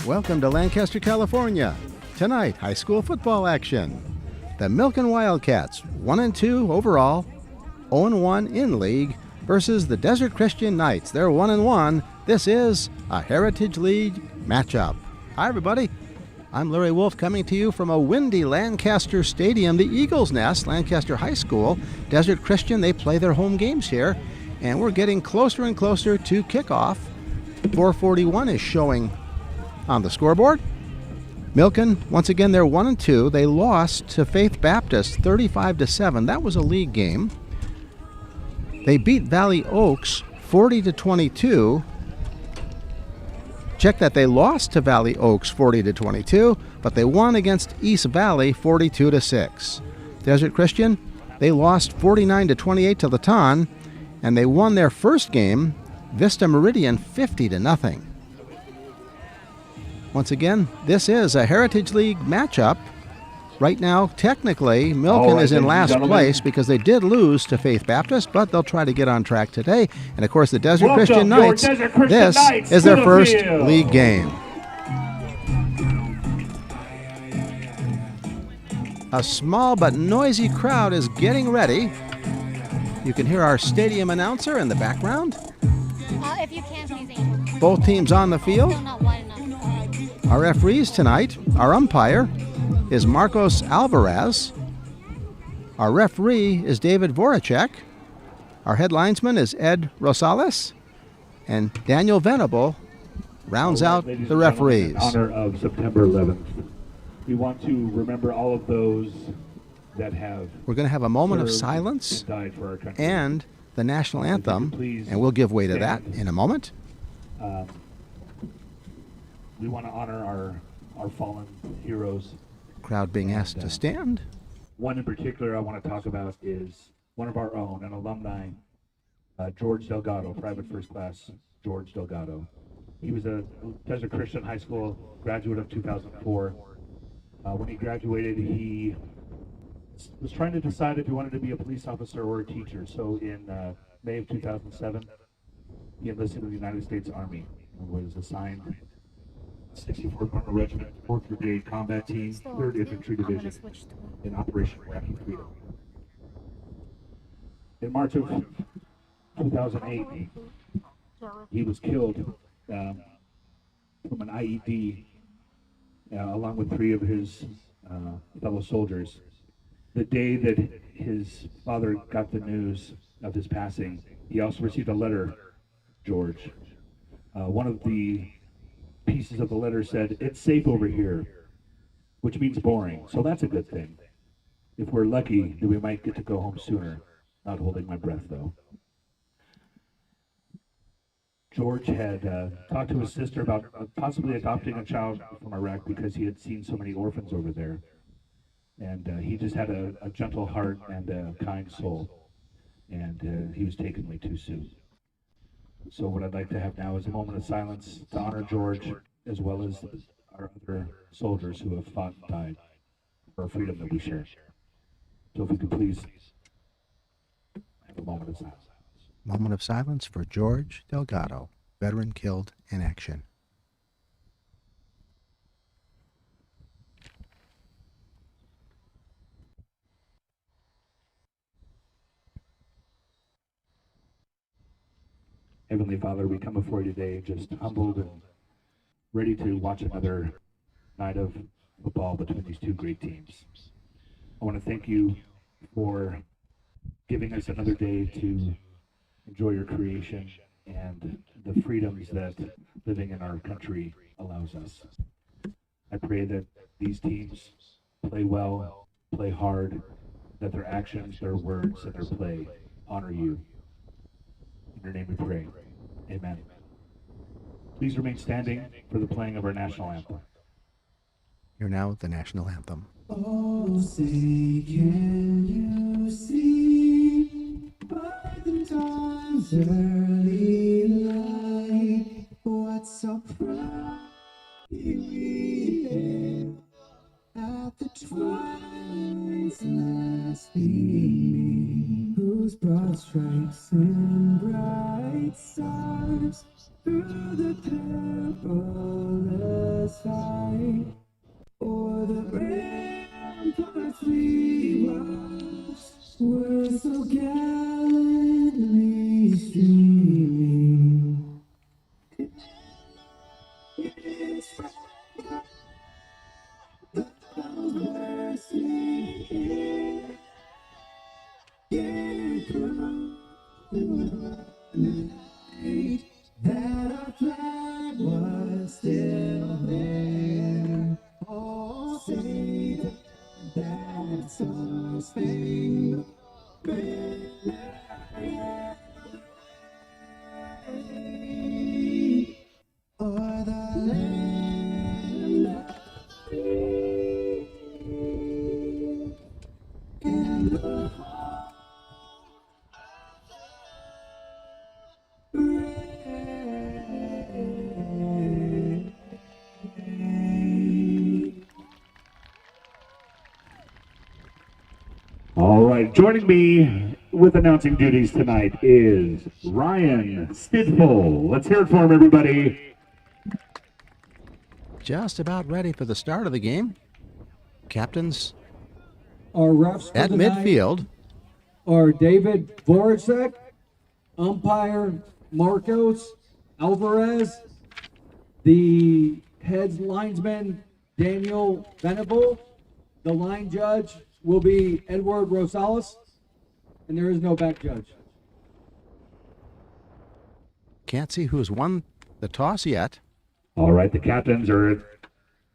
Welcome to Lancaster, California. Tonight, high school football action. The Milken Wildcats, 1-2 overall, 0-1 in league, versus the Desert Christian Knights. They're 1-1. This is a Heritage League matchup. Hi, everybody. I'm Larry Wolf coming to you from a windy Lancaster Stadium, the Eagles Nest, Lancaster High School. Desert Christian, they play their home games here, and we're getting closer and closer to kickoff. 4:41 is showing on the scoreboard. Milken, once again, they're 1-2. They lost to Faith Baptist 35-7. That was a league game. They beat Valley Oaks 40-22. Check that, they lost to Valley Oaks 40-22, but they won against East Valley 42-6. Desert Christian, they lost 49-28 to Laton, and they won their first game, Vista Meridian, 50-0. Once again, this is a Heritage League matchup. Right now, technically, Milken is in last place because they did lose to Faith Baptist, but they'll try to get on track today. And of course, the Desert Christian Knights, this is their first league game. A small but noisy crowd is getting ready. You can hear our stadium announcer in the background. If you can, please, Angel. Both teams on the field. Still not wide enough. Our referees tonight, our umpire is Marcos Alvarez. Our referee is David Voracek. Our head linesman is Ed Rosales. And Daniel Venable rounds out the referees. In honor of September 11th, we want to remember all of those that have We're going to have a moment of silence died for our country. and the national anthem, and we'll give way to that in a moment. We want to honor our fallen heroes. Crowd being asked to stand. One in particular I want to talk about is one of our own, an alumni, George Delgado, Private First Class George Delgado. He was a Desert Christian High School graduate of 2004. When he graduated, he was trying to decide if he wanted to be a police officer or a teacher. So in May of 2007, he enlisted in the United States Army and was assigned 64th Armored Regiment, 4th Brigade Combat Team, 3rd Infantry Division in Operation Iraqi Freedom. In March of 2008, he was killed from an IED along with 3 of his fellow soldiers. The day that his father got the news of his passing, he also received a letter, George. One of the pieces of the letter said, "It's safe over here," which means boring. So that's a good thing. If we're lucky, then we might get to go home sooner. Not holding my breath, though. George had talked to his sister about possibly adopting a child from Iraq because he had seen so many orphans over there. And he just had a gentle heart and a kind soul. And he was taken way too soon. So what I'd like to have now is a moment of silence to honor George, as well as our other soldiers who have fought and died for our freedom that we share. So if we could please have a moment of silence. Moment of silence for George Delgado, veteran killed in action. Heavenly Father, we come before you today just humbled and ready to watch another night of football between these two great teams. I want to thank you for giving us another day to enjoy your creation and the freedoms that living in our country allows us. I pray that these teams play well, play hard, that their actions, their words, and their play honor you. In your name we pray. Amen. Please remain standing for the playing of our national anthem. Hear now the national anthem. Oh, say can you see by the dawn's early light what so proudly we hailed at the twilight's last gleaming? whose broad stripes and bright stars through the perilous fight, o'er the ramparts we watched were so gallantly streaming. It's the bells were singing, getting through the night, that our flag was still there. Oh, say that star-spangled banner yet o'er the land of free and the home brave. All right, joining me with announcing duties tonight is Ryan Stidful. Let's hear it for him, everybody. Just about ready for the start of the game. Captains Our refs for at tonight midfield. are David Voracek, umpire Marcos Alvarez, the head linesman Daniel Venable, the line judge will be Edward Rosales, and there is no back judge. Can't see who's won the toss yet. All right, the captains are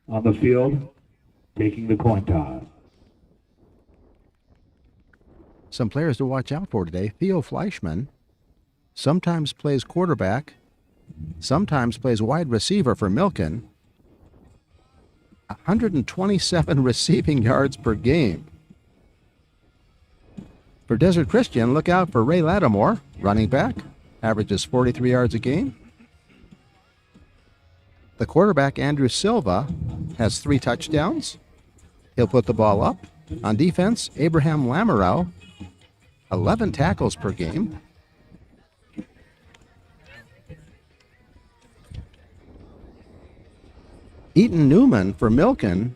on the field taking the coin toss. Some players to watch out for today. Theo Fleischman sometimes plays quarterback, sometimes plays wide receiver for Milken. 127 receiving yards per game. For Desert Christian, look out for Ray Lattimore, running back, averages 43 yards a game. The quarterback, Andrew Silva, has 3 touchdowns. He'll put the ball up. On defense, Abraham Lamoureux, 11 tackles per game. Eaton Newman for Milken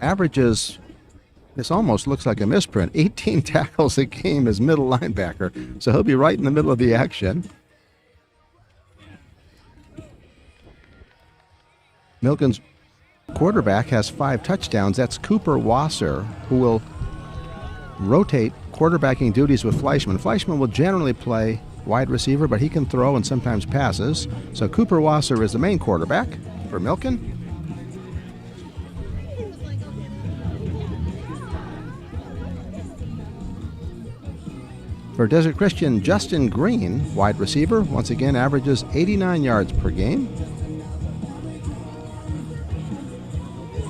averages, this almost looks like a misprint, 18 tackles a game as middle linebacker. So he'll be right in the middle of the action. Milken's quarterback has 5 touchdowns. That's Cooper Wasser, who will rotate quarterbacking duties with Fleischman. Fleischman will generally play wide receiver, but he can throw and sometimes passes. So Cooper Wasser is the main quarterback for Milken. For Desert Christian, Justin Green, wide receiver, once again averages 89 yards per game.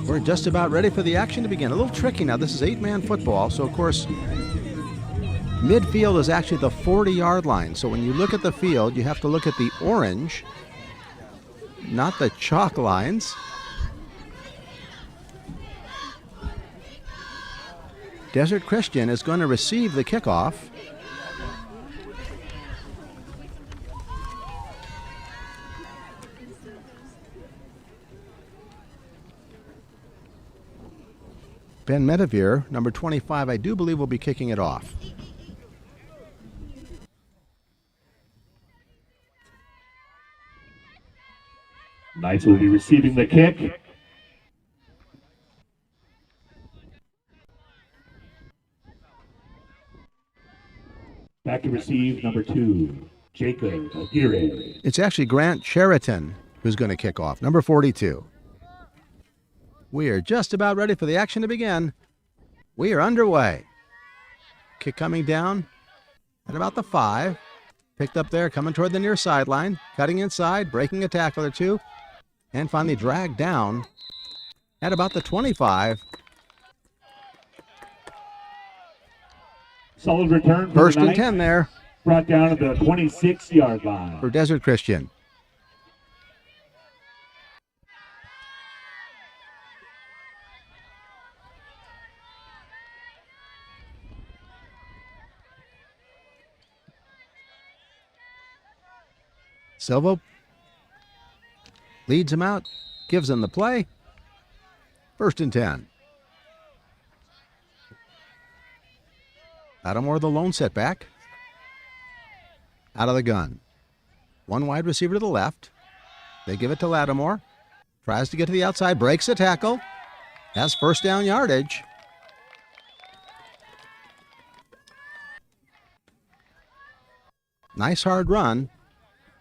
We're just about ready for the action to begin. A little tricky now. This is 8-man football, so of course midfield is actually the 40-yard line. So when you look at the field, you have to look at the orange, not the chalk lines. Desert Christian is going to receive the kickoff. Ben Medevere, number 25, I do believe will be kicking it off. Knights will be receiving the kick. Back to receive number 2, Jacob Aguirre. It's actually Grant Cheriton who's going to kick off, number 42. We are just about ready for the action to begin. We are underway. Kick coming down at about the 5. Picked up there, coming toward the near sideline. Cutting inside, breaking a tackle or two. And finally dragged down at about the 25. Solid return for First the and Knights. 10 there Brought down at the 26-yard line. for Desert Christian. Silva leads him out, gives him the play. 1st and 10. Lattimore the lone setback. Out of the gun. One wide receiver to the left. They give it to Lattimore. Tries to get to the outside, breaks a tackle. Has 1st down yardage. Nice hard run.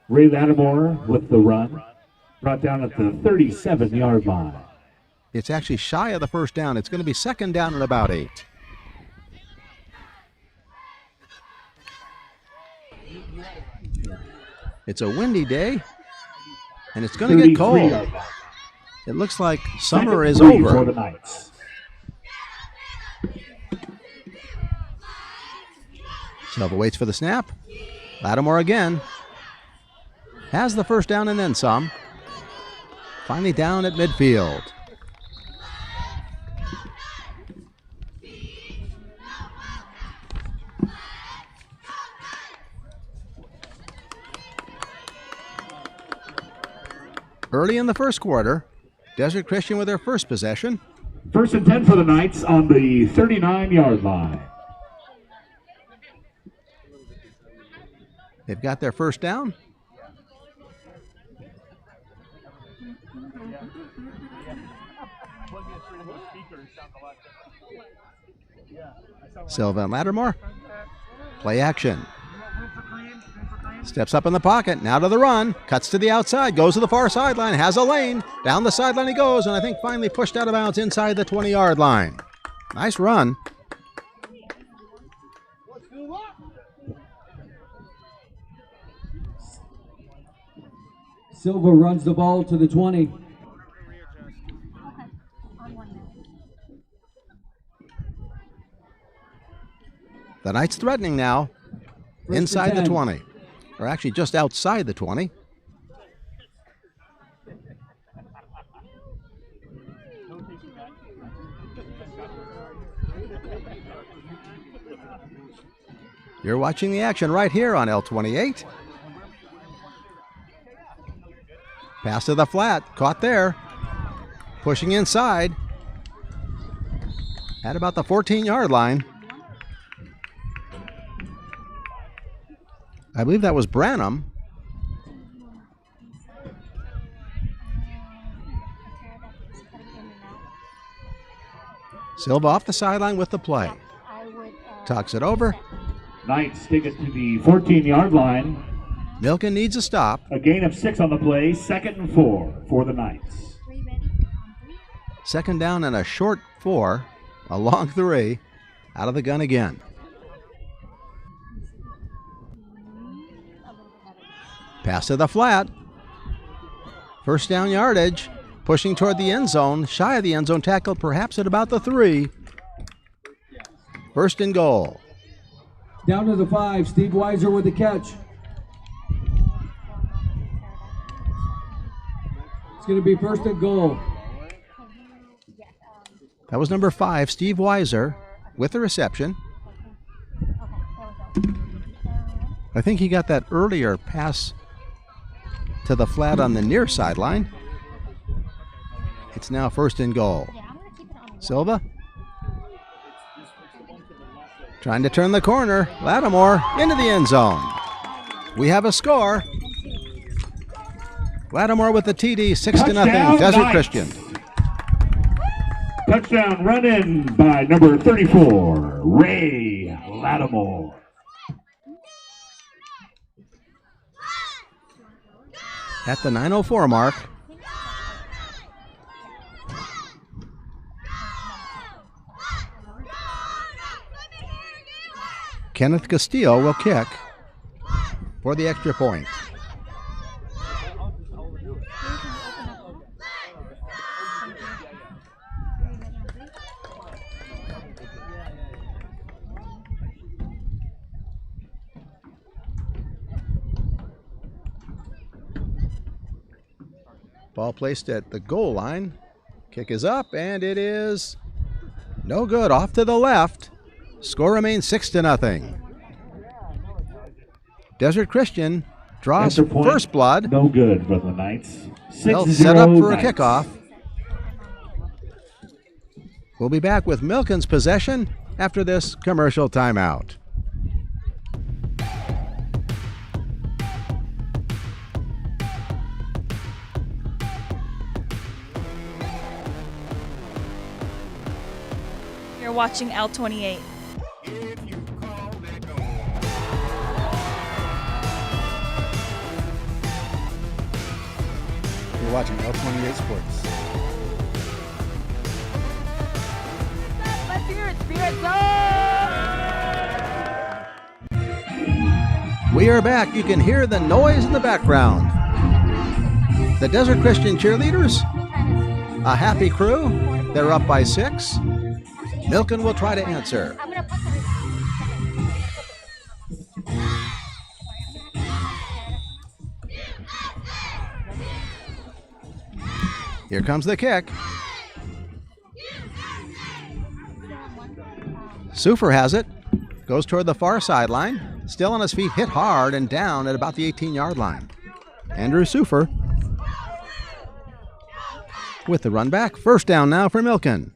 Ray Lattimore with the run. Brought down at the 37-yard line. It's actually shy of the 1st down. It's going to be 2nd down and about 8. It's a windy day, and it's going to get cold. It looks like summer is over. For the Knights. Silva waits for the snap. Lattimore again. Has the 1st down and then some. Finally down at midfield. Early in the 1st quarter, Desert Christian with their 1st possession. 1st and 10 for the Knights on the 39-yard line. They've got their 1st down. Silva and Lattimore. Play action. Steps up in the pocket, now to the run, cuts to the outside, goes to the far sideline, has a lane, down the sideline he goes, and I think finally pushed out of bounds inside the 20-yard line. Nice run. Silva runs the ball to the 20. The Knights threatening now, inside the 20. Or actually just outside the 20. You're watching the action right here on L28. Pass to the flat, caught there. Pushing inside. At about the 14-yard line. I believe that was Branham. Silva off the sideline with the play. Tucks it over. Knights take it to the 14-yard line. Milken needs a stop. A gain of 6 on the play, 2nd and 4 for the Knights. 2nd down and a short 4, a long 3. Out of the gun again. Pass to the flat. 1st down yardage. Pushing toward the end zone. Shy of the end zone, tackle perhaps at about the 3. 1st and goal. Down to the 5, Steve Weiser with the catch. It's going to be 1st and goal. That was number 5, Steve Weiser, with the reception. I think he got that earlier pass to the flat on the near sideline. It's now 1st and goal. Silva trying to turn the corner. Lattimore into the end zone. We have a score. Lattimore with the TD, 6-0. Desert Knights. Christian. Touchdown run in by number 34, Ray Lattimore. At the 9:04 mark. Kenneth Castillo will kick for the extra point. Ball placed at the goal line. Kick is up, and it is no good. Off to the left. Score remains 6-0. Desert Christian Draws Extra point, first blood. No good for the Knights. They'll 6-0 set up for a Knights. kickoff. We'll be back with Milken's possession after this commercial timeout. You're watching L28. You're watching L28 Sports. Let's hear it, Spirit We are back. You can hear the noise in the background. The Desert Christian cheerleaders, a happy crew. They're up by 6. Milken will try to answer. I'm gonna put some. Here comes the kick. Sufer has it. Goes toward the far sideline. Still on his feet, hit hard and down at about the 18-yard line. Andrew Sufer with the run back. First down now for Milken.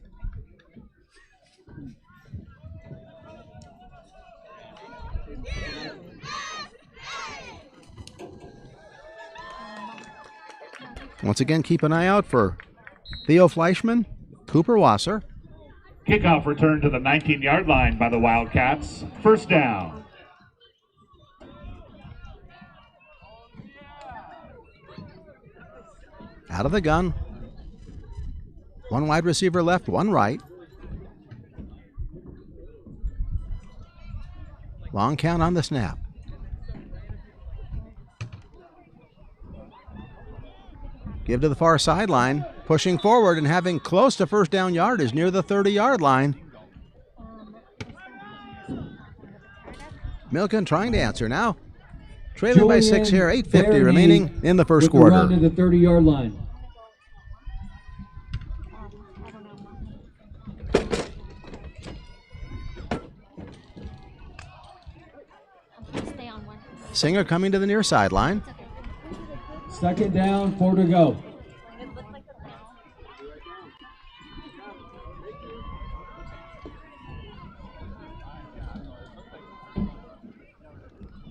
Once again, keep an eye out for Theo Fleischman, Cooper Wasser. Kickoff return to the 19-yard line by the Wildcats. First down. Out of the gun. One wide receiver left, one right. Long count on the snap. Give to the far sideline. Pushing forward and having close to first down yardage near the 30-yard line. Milken trying to answer now. Trailing by 6 here, 8:50 remaining in the first quarter. Around to the 30-yard line. Stay on one. Singer coming to the near sideline. Second down, 4 to go.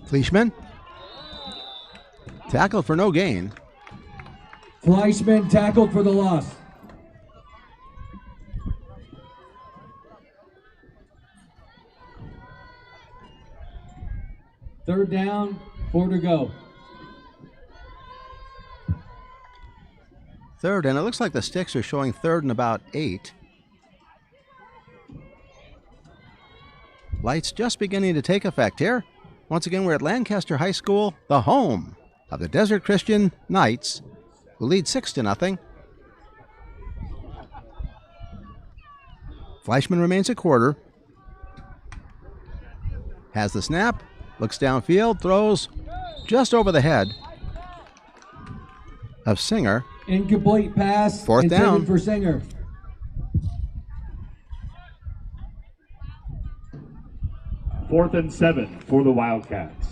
Fleischman. Tackled for no gain. Fleischman tackled for the loss. Third down, 4 to go. Third, and it looks like the sticks are showing third and about 8. Lights just beginning to take effect here. Once again, we're at Lancaster High School, the home of the Desert Christian Knights, who lead 6-0. Fleischman remains a quarter. Has the snap, looks downfield, throws just over the head of Singer. Incomplete pass. Fourth intended down. for Singer. Fourth and 7 for the Wildcats.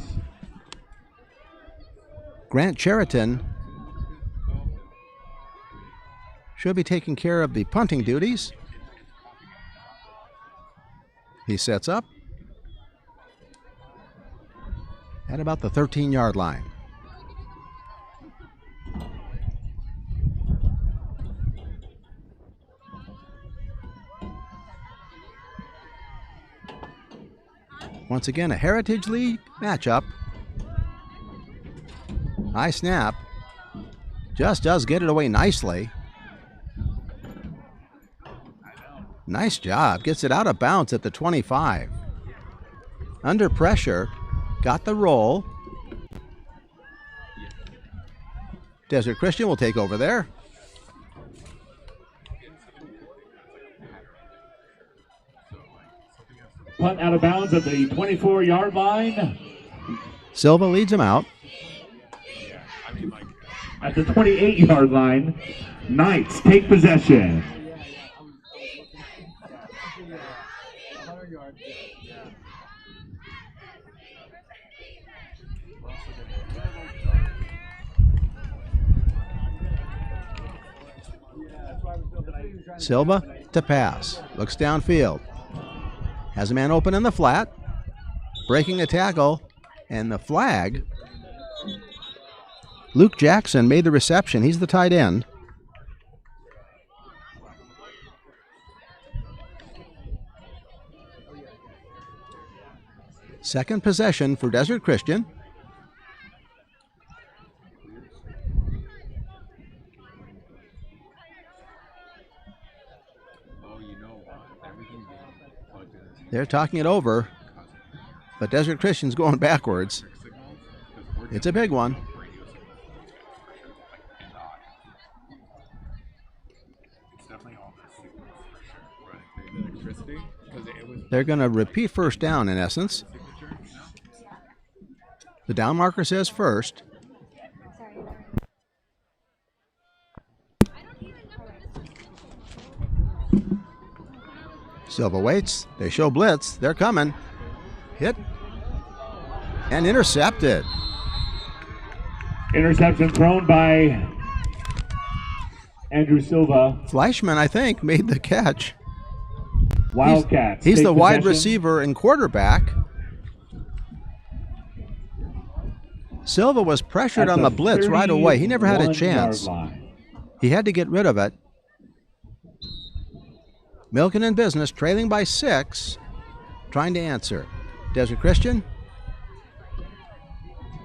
Grant Cheriton should be taking care of the punting duties. He sets up at about the 13-yard line. Once again, a Heritage League matchup. High snap. Just does get it away nicely. Nice job. Gets it out of bounds at the 25. Under pressure. Got the roll. Desert Christian will take over there. Punt out of bounds at the 24-yard line. Silva leads him out. At the 28-yard line, Knights take possession. Silva to pass. Looks downfield. Has a man open in the flat. Breaking a tackle. And the flag. Luke Jackson made the reception. He's the tight end. Second possession for Desert Christian. They're talking it over, but Desert Christian's going backwards. It's a big one. They're going to repeat first down in essence. The down marker says first. Silva waits. They show blitz. They're coming. Hit. And intercepted. Interception thrown by Andrew Silva. Fleischman, I think, made the catch. Wildcats. He's take the wide possession. receiver and quarterback. Silva was pressured At on the blitz right away. He never had a 31 chance. yard line. He had to get rid of it. Milken in business, trailing by 6, trying to answer. Desert Christian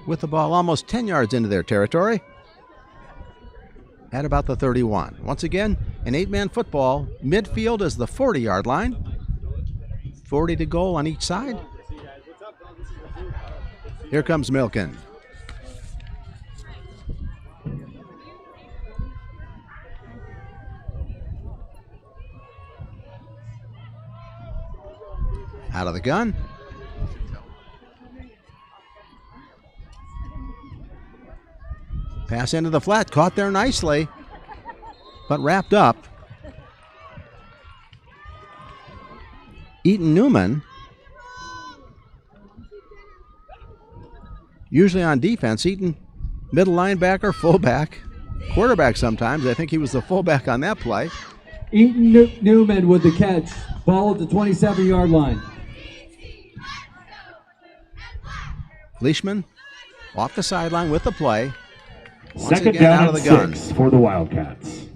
with the ball almost 10 yards into their territory at about the 31. Once again, an 8-man football. Midfield is the 40-yard line. 40 to goal on each side. Here comes Milken. Out of the gun. Pass into the flat, caught there nicely, but wrapped up. Eaton Newman, usually on defense. Eaton, middle linebacker, fullback, quarterback sometimes. I think he was the fullback on that play. Eaton Newman with the catch. Ball at the 27-yard line. Leishman off the sideline with the play. Once Second again, down out of and the gun. 6 for the Wildcats.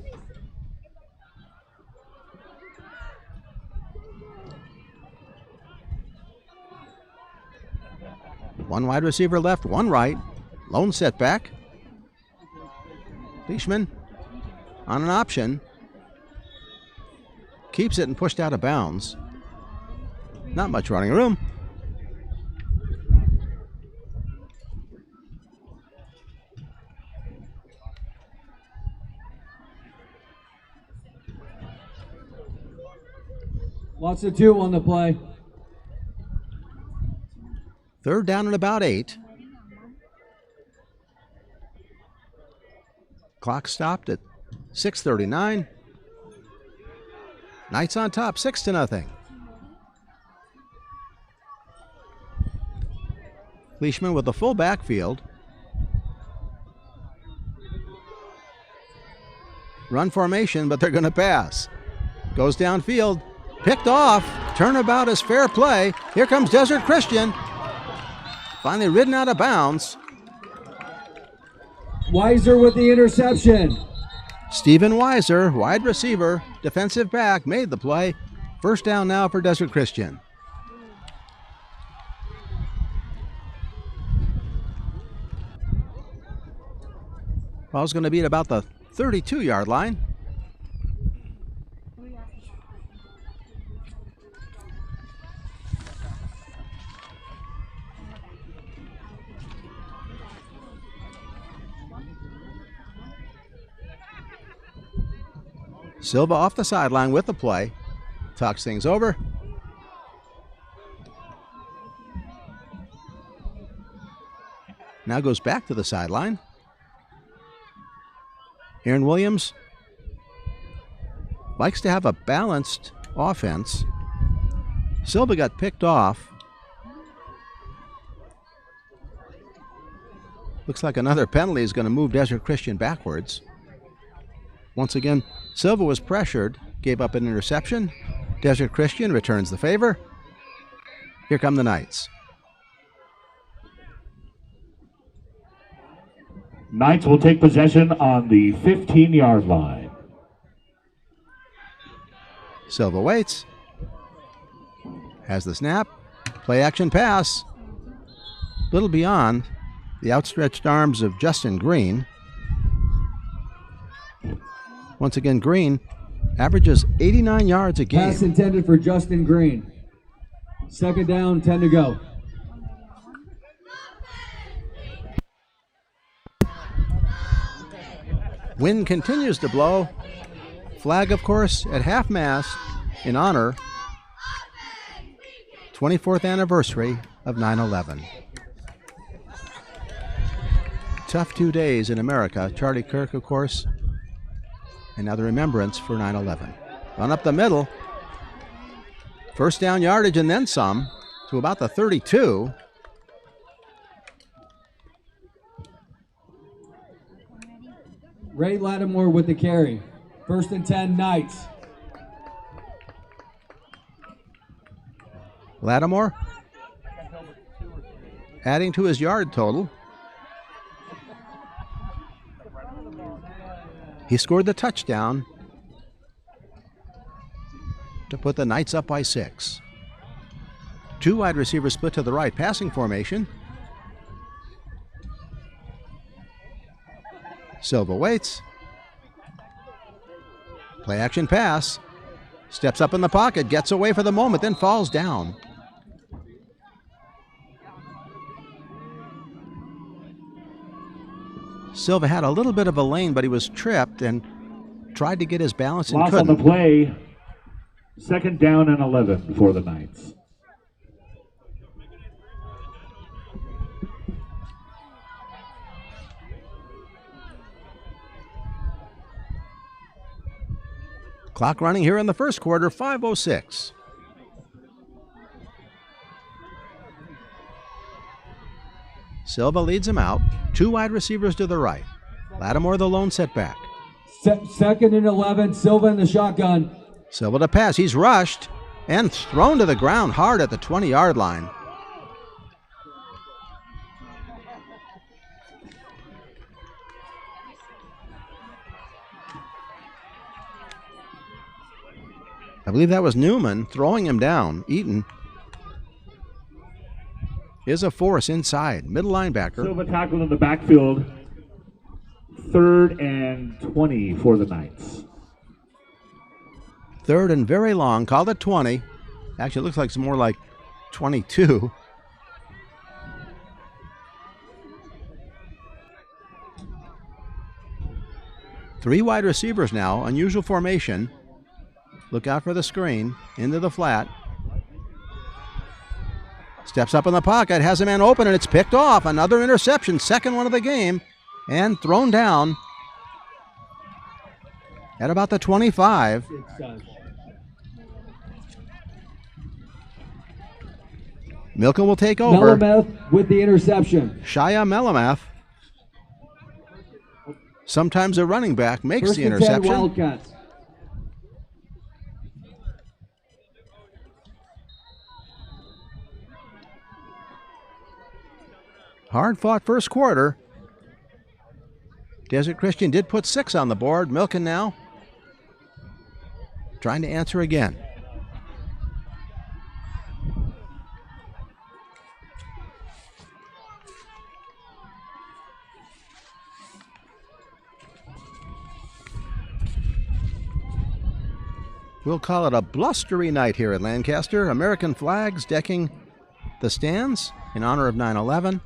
One wide receiver left, one right. Lone setback. Leishman on an option. Keeps it and pushed out of bounds. Not much running room. Lots of 2 on the play. Third down and about 8. Clock stopped at 6:39. Knights on top, 6-0. Leishman with the full backfield. Run formation, but they're going to pass. Goes downfield, picked off. Turnabout is fair play. Here comes Desert Christian. Finally ridden out of bounds. Weiser with the interception. Stephen Weiser, wide receiver, defensive back, made the play. First down now for Desert Christian. Ball's going to be at about the 32-yard line. Silva off the sideline with the play. Talks things over. Now goes back to the sideline. Aaron Williams likes to have a balanced offense. Silva got picked off. Looks like another penalty is going to move Desert Christian backwards. Once again, Silva was pressured, gave up an interception. Desert Christian returns the favor. Here come the Knights. Knights will take possession on the 15-yard line. Silva waits. Has the snap. Play action pass. Little beyond the outstretched arms of Justin Green. Once again, Green averages 89 yards a game. Pass intended for Justin Green. Second down, 10 to go. Wind continues to blow. Flag, of course, at half-mast in honor 24th anniversary of 9/11. Tough 2 days in America. Charlie Kirk, of course, and now the remembrance for 9/11. Run up the middle. First down yardage and then some to about the 32. Ray Lattimore with the carry. First and 10, Knights. Lattimore adding to his yard total. He scored the touchdown to put the Knights up by 6. 2 wide receivers split to the right, passing formation. Silva waits. Play action pass. Steps up in the pocket, gets away for the moment, then falls down. Silva had a little bit of a lane, but he was tripped and tried to get his balance and Loss couldn't. on the play. Second down and 11 for the Knights. Clock running here in the first quarter, 5:06. Silva leads him out. 2 wide receivers to the right. Lattimore the lone setback. Second and 11, Silva in the shotgun. Silva to pass. He's rushed and thrown to the ground hard at the 20-yard line. I believe that was Newman throwing him down. Eaton is a force inside. Middle linebacker. Silva tackled in the backfield. 3rd and 20 for the Knights. 3rd and very long. Called it 20. Actually, it looks like it's more like 22. Three wide receivers now. Unusual formation. Look out for the screen. Into the flat. Steps up in the pocket. Has a man open, and it's picked off. Another interception. Second one of the game. And thrown down at about the 25. Milken will take over. Melameth with the interception. Shia Melameth. Sometimes a running back makes First the and 10, interception. Wildcats. Hard fought first quarter. Desert Christian did put 6 on the board. Milken now trying to answer again. We'll call it a blustery night here at Lancaster. American flags decking the stands in honor of 9/11.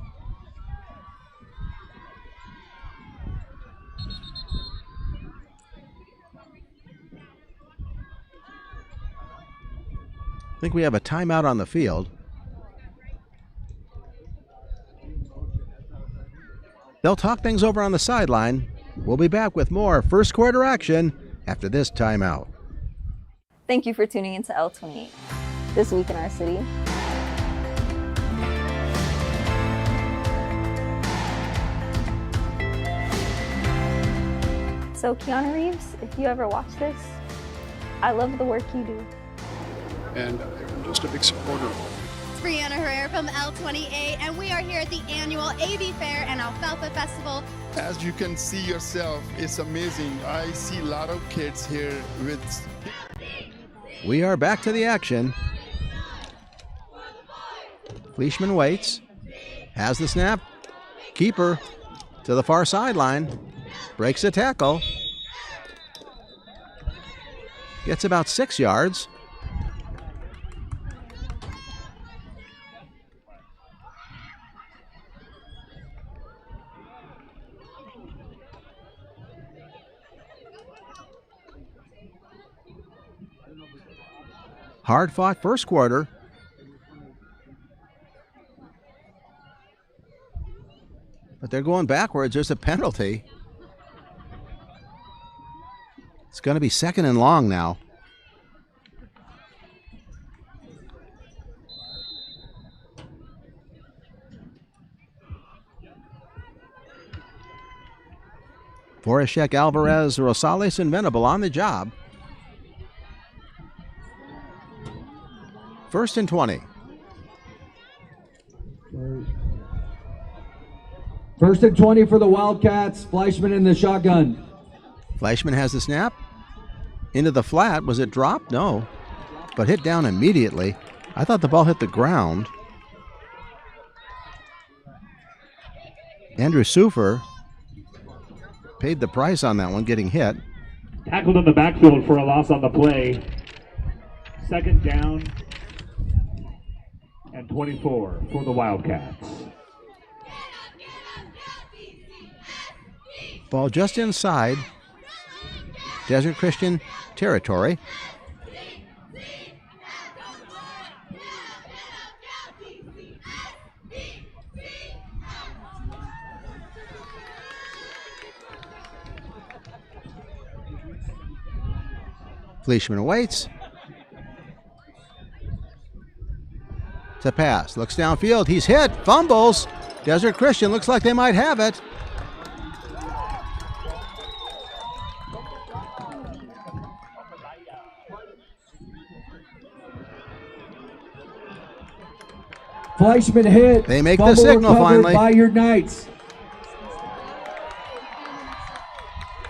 I think we have a timeout on the field. They'll talk things over on the sideline. We'll be back with more first quarter action after this timeout. Thank you for tuning into L28. This week in our city. So Keanu Reeves, if you ever watch this, I love the work you do. And I'm just a big supporter of it. It's Brianna Herrera from L28, and we are here at the annual AV Fair and Alfalfa Festival. As you can see yourself, it's amazing. I see a lot of kids here with... We are back to the action. Fleischman waits, has the snap, keeper to the far sideline, breaks a tackle, gets about 6 yards. Hard-fought first quarter. But they're going backwards. There's a penalty. It's going to be 2nd and long now. Voracek, Alvarez, Rosales, and Venable on the job. 1st and 20. 1st and 20 for the Wildcats. Fleischman in the shotgun. Fleischman has the snap. Into the flat. Was it dropped? No. But hit down immediately. I thought the ball hit the ground. Andrew Sufer paid the price on that one, getting hit. Tackled in the backfield for a loss on the play. 2nd down and 24 for the Wildcats. Ball just inside Desert Christian territory. Fleischman waits. To pass. Looks downfield. He's hit. Fumbles. Desert Christian looks like they might have it. Fleischman hit. They make the Fumble signal recovered finally. by your Knights.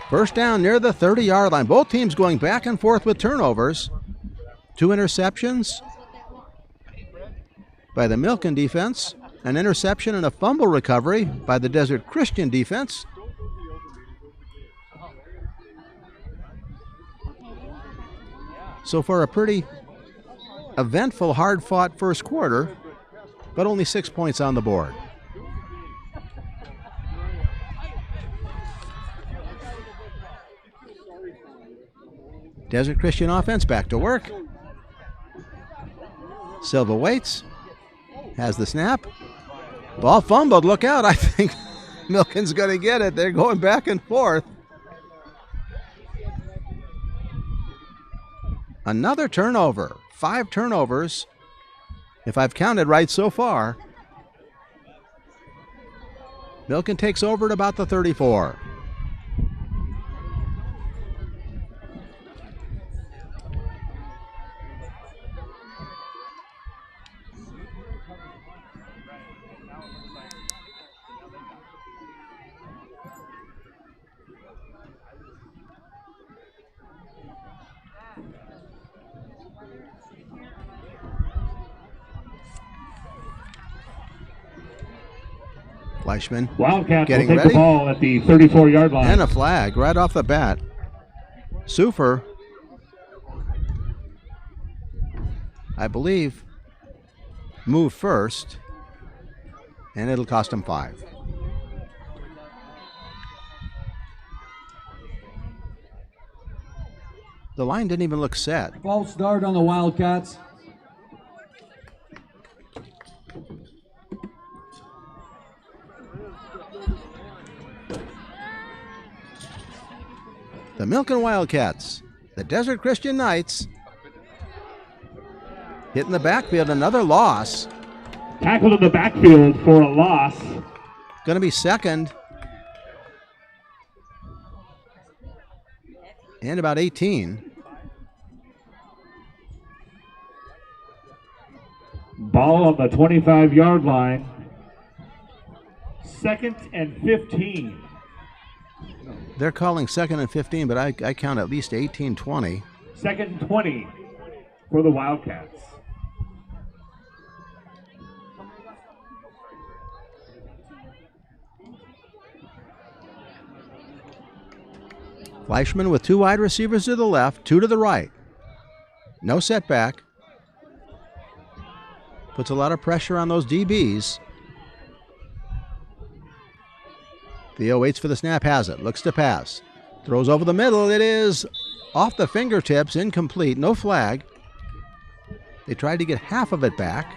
First down near the 30-yard line. Both teams going back and forth with turnovers. 2 interceptions by the Milken defense, an interception and a fumble recovery by the Desert Christian defense. So far, a pretty eventful, hard-fought first quarter, but only 6 points on the board. Desert Christian offense back to work. Silva waits, has the snap. Ball fumbled, look out. I think Milken's going to get it. They're going back and forth. Another turnover, 5 turnovers, if I've counted right so far. Milken takes over at about the 34. Fleischman Wildcats getting will take ready. the ball at the 34-yard line. And a flag right off the bat. Sufer, I believe, moved first, and it'll cost him 5. The line didn't even look set. False start on the Wildcats. The Milken Wildcats, the Desert Christian Knights, hit in the backfield, another loss. Tackled in the backfield for a loss. Going to be 2nd and about 18. Ball on the 25-yard line. 2nd and 15. They're calling 2nd and 15, but I count at least 18, 20. 2nd and 20 for the Wildcats. Fleischman with 2 wide receivers to the left, 2 to the right. No setback. Puts a lot of pressure on those DBs. Theo waits for the snap, has it, looks to pass. Throws over the middle, it is off the fingertips, incomplete, no flag. They tried to get half of it back.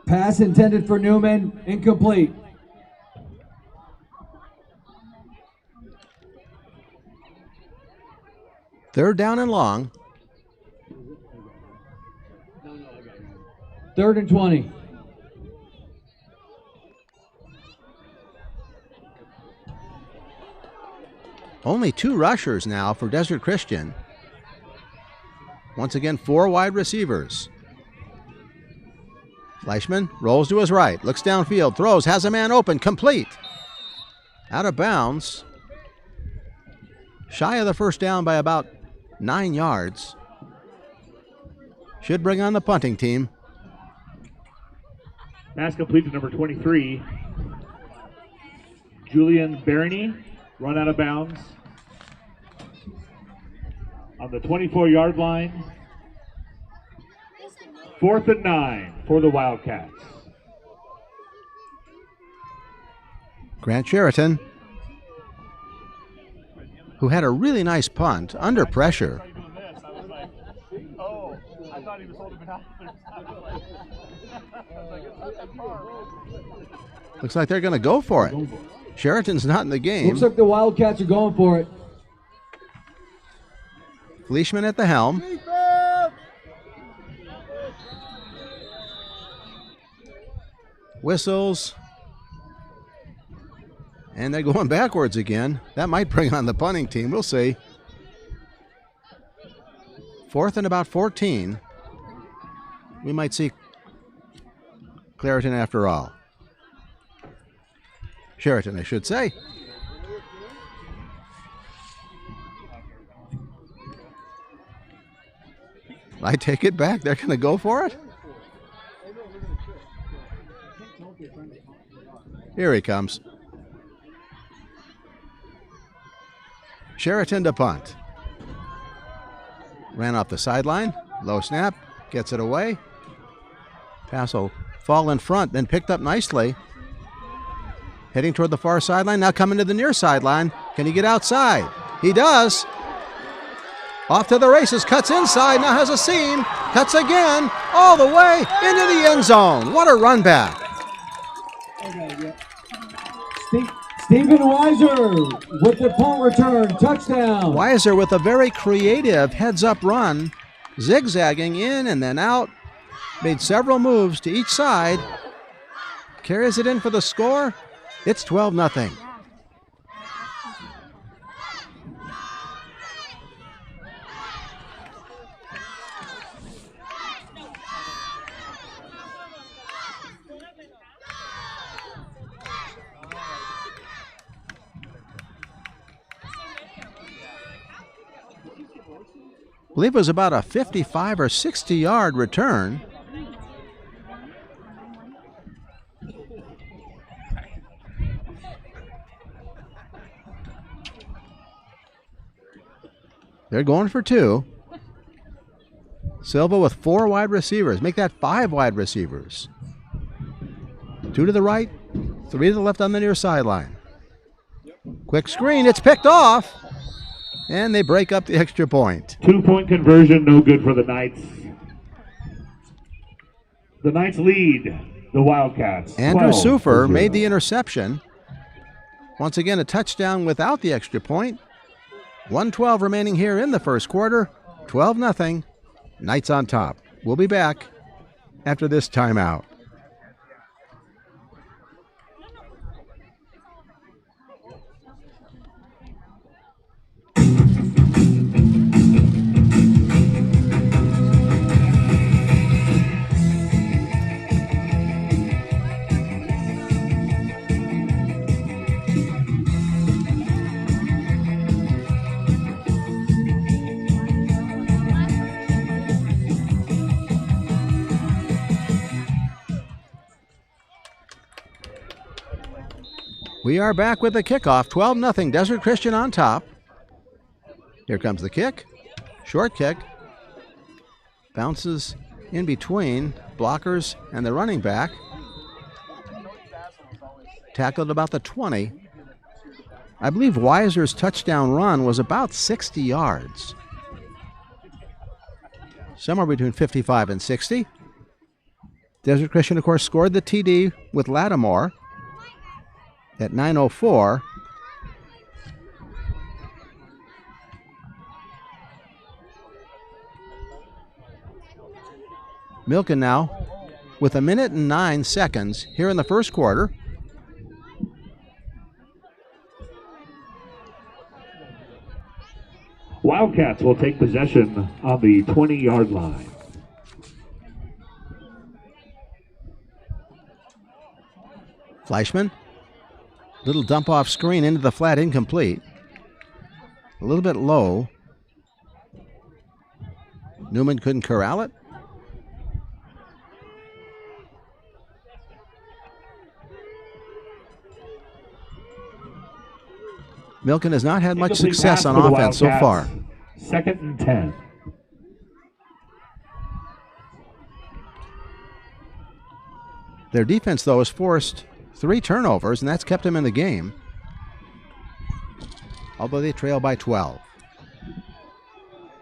Pass intended for Newman, incomplete. Third down and long. 3rd and 20. Only 2 rushers now for Desert Christian. Once again, 4 wide receivers. Fleischman rolls to his right, looks downfield, throws, has a man open, complete. Out of bounds. Shy of the first down by about 9 yards. Should bring on the punting team. Pass complete to number 23. Julian Barney, run out of bounds. On the 24-yard line. 4th and 9 for the Wildcats. Grant Sheraton, who had a really nice punt under pressure. Looks like they're going to go for it. Sheraton's not in the game. Looks like the Wildcats are going for it. Fleischman at the helm. Whistles. And they're going backwards again. That might bring on the punting team. We'll see. 4th and about 14. We might see Clareton after all. Sheraton, I should say. I take it back. They're going to go for it. Here he comes. Sheraton to punt. Ran off the sideline. Low snap. Gets it away. Pass will fall in front, then picked up nicely. Heading toward the far sideline. Now coming to the near sideline. Can he get outside? He does. Off to the races. Cuts inside. Now has a seam. Cuts again. All the way into the end zone. What a run back. Stephen Weiser with the punt return, touchdown. Weiser with a very creative heads-up run, zigzagging in and then out. Made several moves to each side. Carries it in for the score. It's 12-0. I believe it was about a 55 or 60-yard return. They're going for 2. Silva with 4 wide receivers. Make that 5 wide receivers. 2 to the right, 3 to the left on the near sideline. Quick screen. It's picked off. And they break up the extra point. 2-point conversion, no good for the Knights. The Knights lead the Wildcats. Andrew Sufer made the interception. Once again, a touchdown without the extra point. 1:12 remaining here in the first quarter. 12-0. Knights on top. We'll be back after this timeout. We are back with the kickoff. 12-0 Desert Christian on top. Here comes the kick. Short kick. Bounces in between blockers and the running back. Tackled about the 20. I believe Weiser's touchdown run was about 60 yards. Somewhere between 55 and 60. Desert Christian, of course, scored the TD with Lattimore at 9:04. Milken now with 1 minute and 9 seconds here in the first quarter. Wildcats will take possession on the 20-yard line. Fleischman, little dump off screen into the flat, incomplete. A little bit low. Newman couldn't corral it. Milken has not had much success on offense so far. 2nd and 10. Their defense, though, has forced 3 turnovers, and that's kept them in the game, although they trail by 12.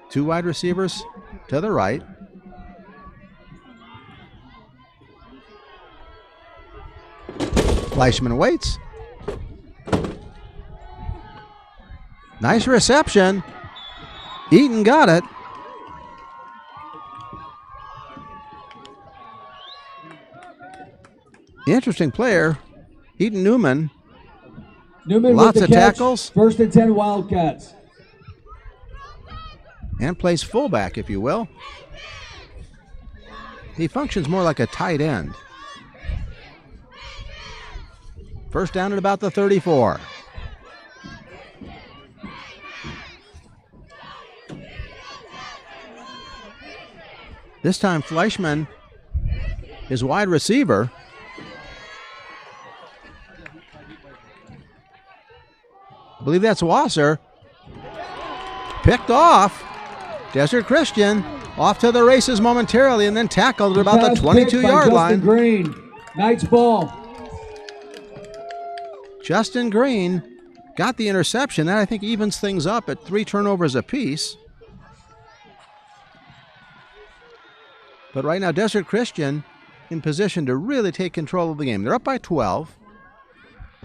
2 wide receivers to the right. Fleischman waits. Nice reception. Eaton got it. Interesting player, Eaton Newman. Newman Lots with of the catch. tackles. 1st and 10 Wildcats. And plays fullback, if you will. He functions more like a tight end. First down at about the 34. This time Fleischman is wide receiver. I believe that's Wasser. Picked off. Desert Christian off to the races momentarily and then tackled at about the 22-yard line. Justin Green. Knight's ball. Justin Green got the interception. That, I think, evens things up at 3 turnovers apiece. But right now, Desert Christian in position to really take control of the game. They're up by 12.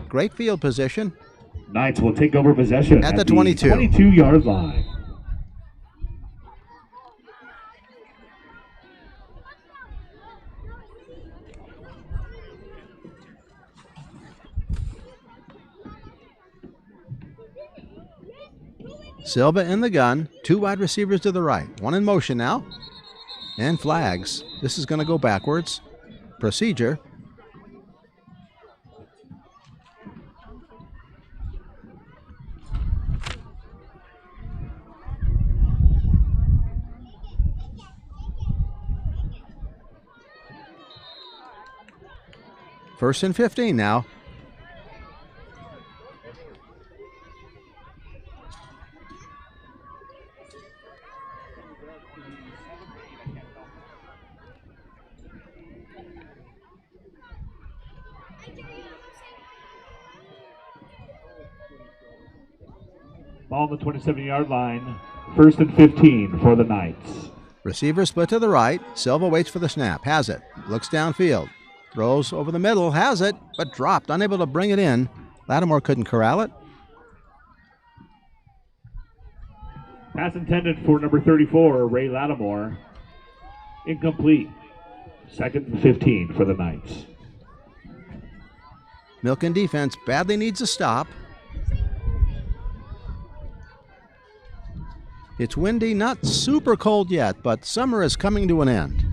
Great field position. Knights will take over possession at the 22. 22-yard line. Silva in the gun. 2 wide receivers to the right. 1 in motion now. And flags. This is going to go backwards. Procedure. First and 15 now. Ball on the 27-yard line. 1st and 15 for the Knights. Receiver split to the right. Silva waits for the snap. Has it. Looks downfield. Throws over the middle. Has it, but dropped. Unable to bring it in. Lattimore couldn't corral it. Pass intended for number 34, Ray Lattimore. Incomplete. 2nd and 15 for the Knights. Milken defense badly needs a stop. It's windy, not super cold yet, but summer is coming to an end.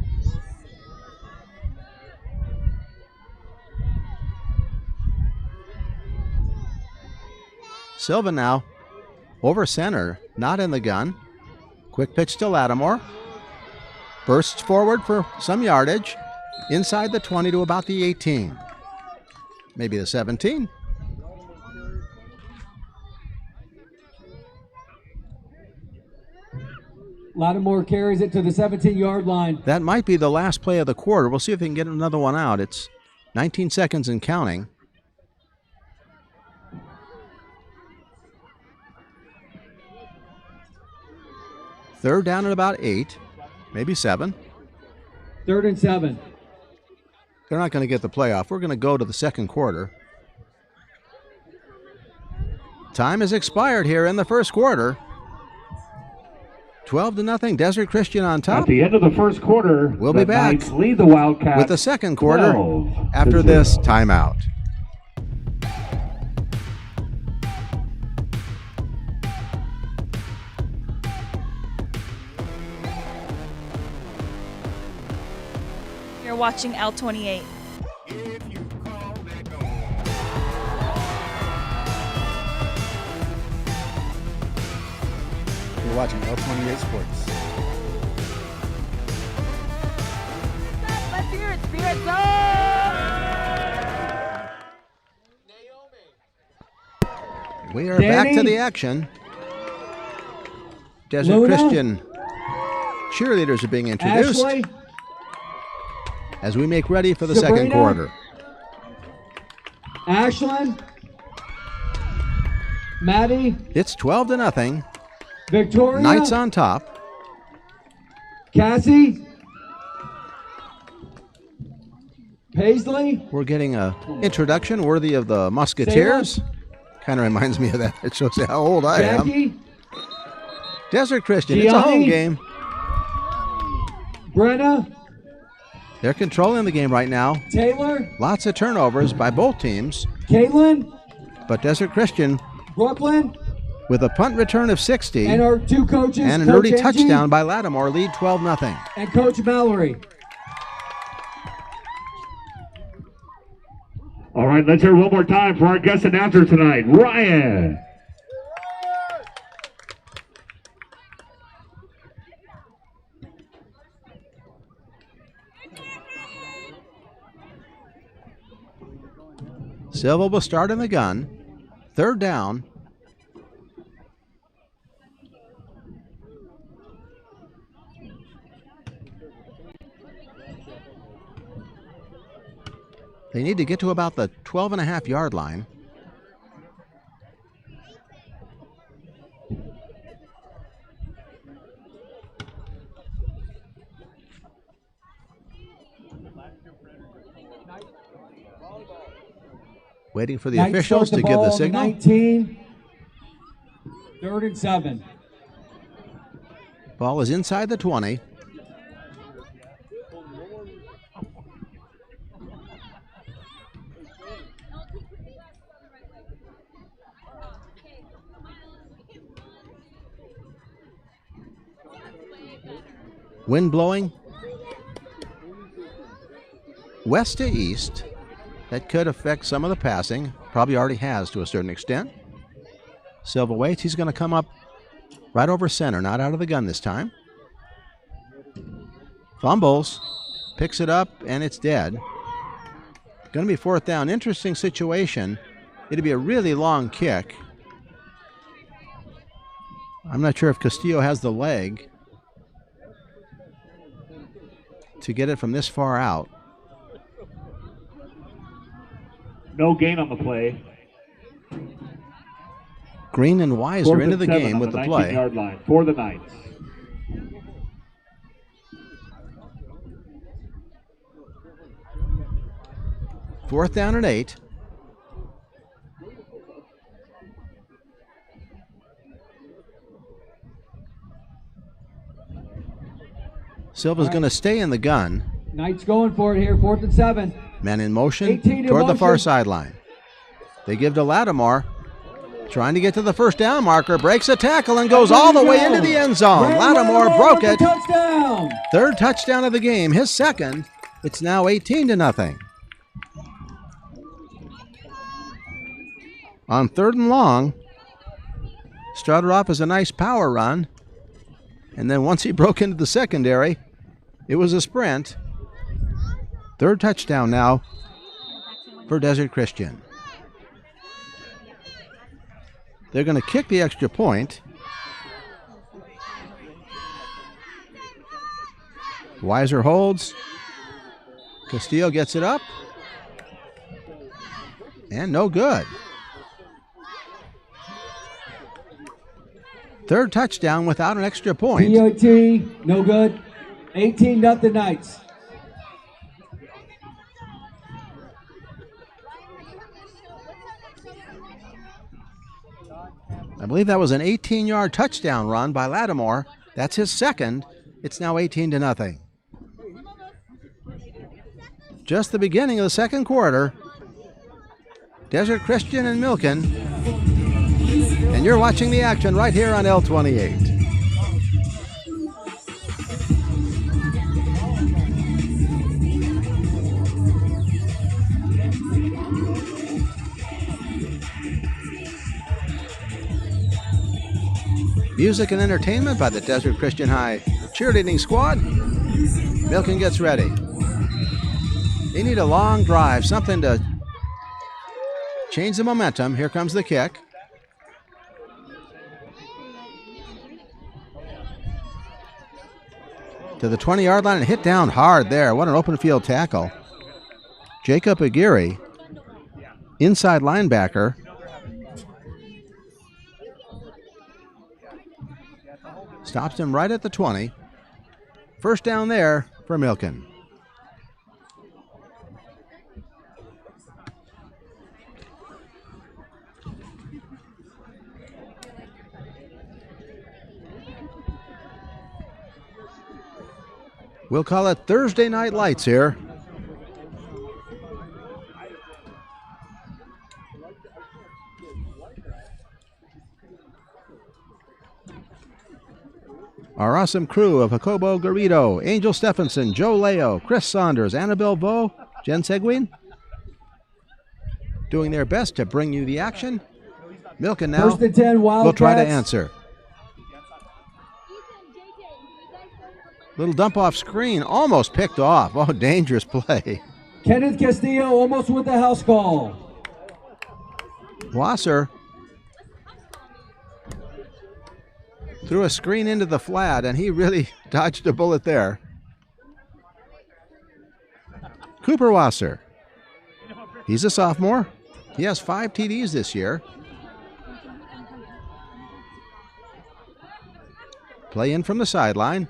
Silva now over center, not in the gun. Quick pitch to Lattimore. Bursts forward for some yardage. Inside the 20 to about the 18. Maybe the 17. Lattimore carries it to the 17-yard line. That might be the last play of the quarter. We'll see if they can get another one out. It's 19 seconds and counting. Third down at about 8, maybe 7. 3rd and 7. They're not going to get the playoff. We're going to go to the second quarter. Time has expired here in the first quarter. 12-0, Desert Christian on top. At the end of the first quarter, we'll be back Knights lead the Wildcats with the second quarter 12-0. after this timeout. You're watching L28. You're watching L28 Sports. Let's hear it, Spirits! We are back to the action. Desert Luna? Christian cheerleaders are being introduced Ashley? as we make ready for the Sabrina? second quarter. Ashlyn? Maddie? It's 12-0. Victoria? Knights on top. Cassie? Paisley? We're getting an introduction worthy of the Musketeers. Kind of reminds me of that. It shows you how old I am. Jackie? Desert Christian, it's a home Gianni? game. Brenna? They're controlling the game right now. Taylor? Lots of turnovers by both teams. Caitlin? But Desert Christian Brooklyn? with a punt return of 60 And our two coaches, and an Coach early Angie touchdown by Lattimore, lead 12-0. and Coach Mallory. All right, let's hear one more time for our guest announcer tonight, Ryan. Silva will start in the gun. Third down. They need to get to about the 12.5-yard line. Waiting for the Knights officials start to give ball the on signal. 19. 3rd and 7. Ball is inside the 20. Wind blowing west to east. That could affect some of the passing. Probably already has to a certain extent. Silva waits. He's going to come up right over center, not out of the gun this time. Fumbles, picks it up, and it's dead. Going to be fourth down. Interesting situation. It'll be a really long kick. I'm not sure if Castillo has the leg to get it from this far out. No gain on the play. Green and Wise are into the game with the play. 19-yard line for the Knights. Fourth down and 8. Silva's going to stay in the gun. Knights going for it here, 4th and 7. Men in motion 18 in toward the far motion. sideline. They give to Lattimore. Trying to get to the first down marker. Breaks a tackle and goes all the way into the end zone. Lattimore broke it. Touchdown! Third touchdown of the game. His second. It's now 18-0. On 3rd and long, started off as a nice power run. And then once he broke into the secondary, it was a sprint. Third touchdown now for Desert Christian. They're going to kick the extra point. Weiser holds. Castillo gets it up. And no good. Third touchdown without an extra point. POT, no good. 18-0 Knights. I believe that was an 18-yard touchdown run by Lattimore. That's his second. It's now 18-0. Just the beginning of the second quarter. Desert Christian and Milken. And you're watching the action right here on L28. Music and entertainment by the Desert Christian High cheerleading squad. Milken gets ready. They need a long drive, something to change the momentum. Here comes the kick. To the 20-yard line and hit down hard there. What an open field tackle. Jacob Aguirre, inside linebacker. Stops him right at the 20. First down there for Milken. We'll call it Thursday Night Lights here. Our awesome crew of Jacobo Garrido, Angel Stephenson, Joe Leo, Chris Saunders, Annabelle Vo, Jen Seguin, doing their best to bring you the action. Milken now First and 10, Wildcats. will try to answer. Little dump off screen, almost picked off. Oh, dangerous play. Kenneth Castillo almost with the house call. Wasser threw a screen into the flat, and he really dodged a bullet there. Cooper Wasser. He's a sophomore. He has 5 TDs this year. Play in from the sideline.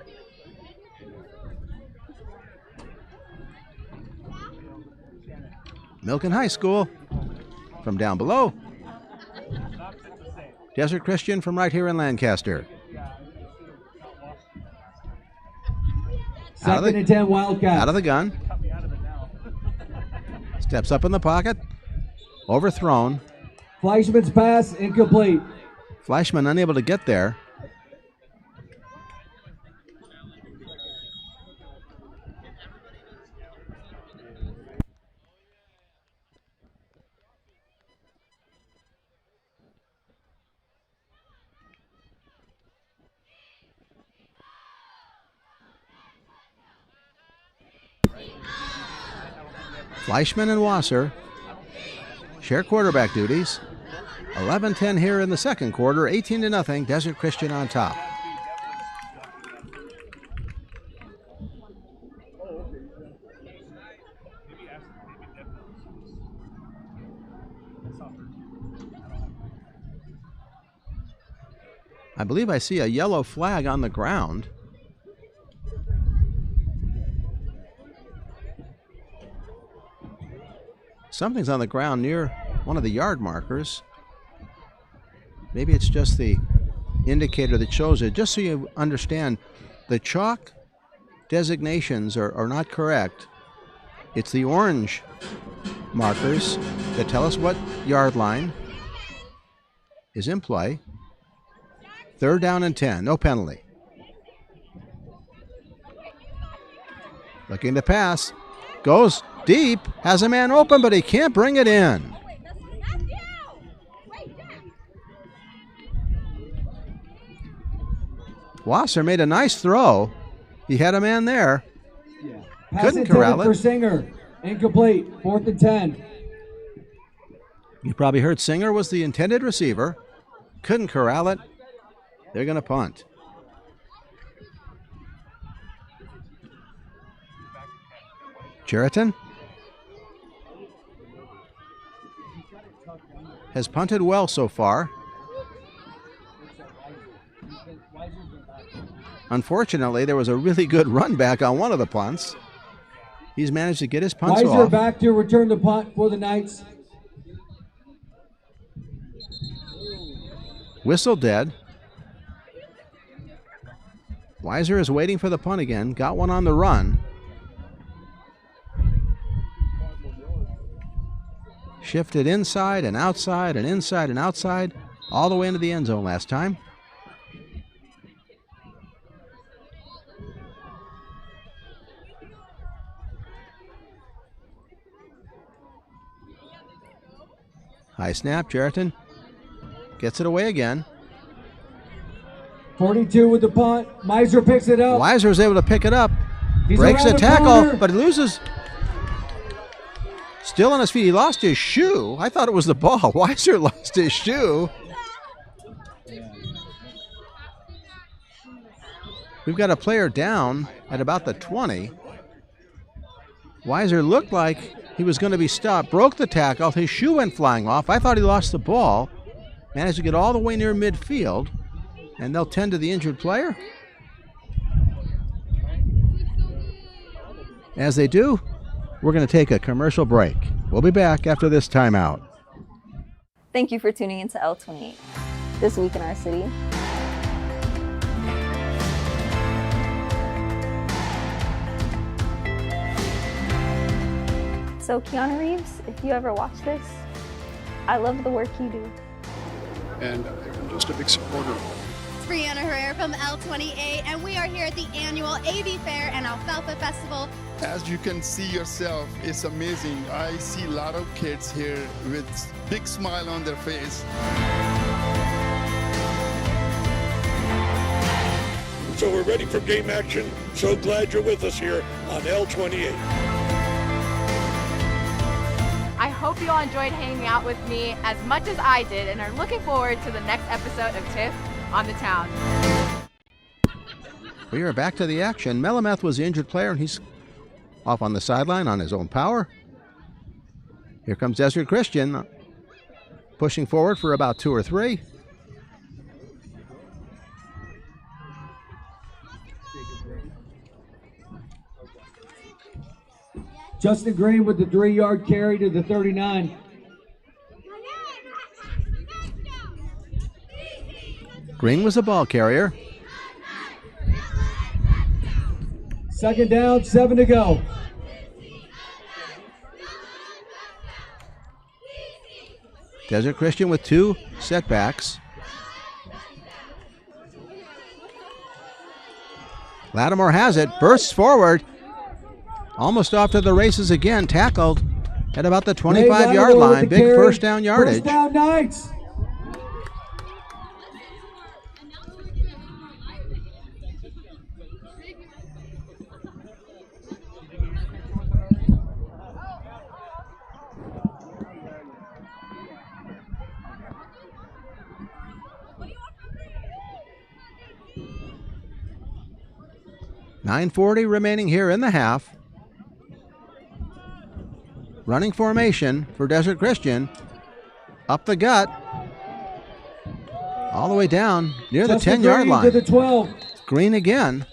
Milken High School from down below. Desert Christian from right here in Lancaster. Second and 10, Wildcats. Out of the gun. Steps up in the pocket. Overthrown. Fleischman's pass incomplete. Fleischman unable to get there. Fleischman and Wasser share quarterback duties. 11-10 here in the second quarter, 18-0, Desert Christian on top. I believe I see a yellow flag on the ground. Something's on the ground near one of the yard markers. Maybe it's just the indicator that shows it. Just so you understand, the chalk designations are not correct. It's the orange markers that tell us what yard line is in play. 3rd down and 10, no penalty. Looking to pass, goes deep, has a man open, but he can't bring it in. Wasser made a nice throw. He had a man there. Yeah. Couldn't corral it. For Singer. Incomplete. 4th and 10. You probably heard Singer was the intended receiver. Couldn't corral it. They're going to punt. Cheriton has punted well so far. Unfortunately, there was a really good run back on one of the punts. He's managed to get his punts Weiser off. back to return the punt for the Knights. Whistle dead. Weiser is waiting for the punt again. Got one on the run. Shifted inside and outside and inside and outside, all the way into the end zone last time. High snap, Cheriton gets it away again. 42 with the punt. Weiser picks it up. Weiser is able to pick it up. He's Breaks around the the tackle, corner. but he loses. Still on his feet. He lost his shoe. I thought it was the ball. Weiser lost his shoe. We've got a player down at about the 20. Weiser looked like he was going to be stopped. Broke the tackle. His shoe went flying off. I thought he lost the ball. Managed to get all the way near midfield. And they'll tend to the injured player. As they do, we're going to take a commercial break. We'll be back after this timeout. Thank you for tuning into L28, This Week in Our City. So Keanu Reeves, if you ever watch this, I love the work you do. And I'm just a big supporter of it. It's Brianna Herrera from L28, and we are here at the annual AV Fair and Alfalfa Festival. As you can see yourself, it's amazing. I see a lot of kids here with big smile on their face. So we're ready for game action. So glad you're with us here on L28. I hope you all enjoyed hanging out with me as much as I did and are looking forward to the next episode of Tiff on the Town. We are back to the action. Melameth was the injured player, and he's off on the sideline on his own power. Here comes Desert Christian, pushing forward for about 2 or 3. Justin Green with the 3-yard carry to the 39. Green was a ball carrier. Second down, 7 to go. Desert Christian with 2 setbacks. Lattimore has it, bursts forward. Almost off to the races again, tackled at about the 25-yard line. Big carry. first down yardage. First down, Knights. .940 remaining here in the half. Running formation for Desert Christian. Up the gut. All the way down near the 10-yard line. To the 12. Green again.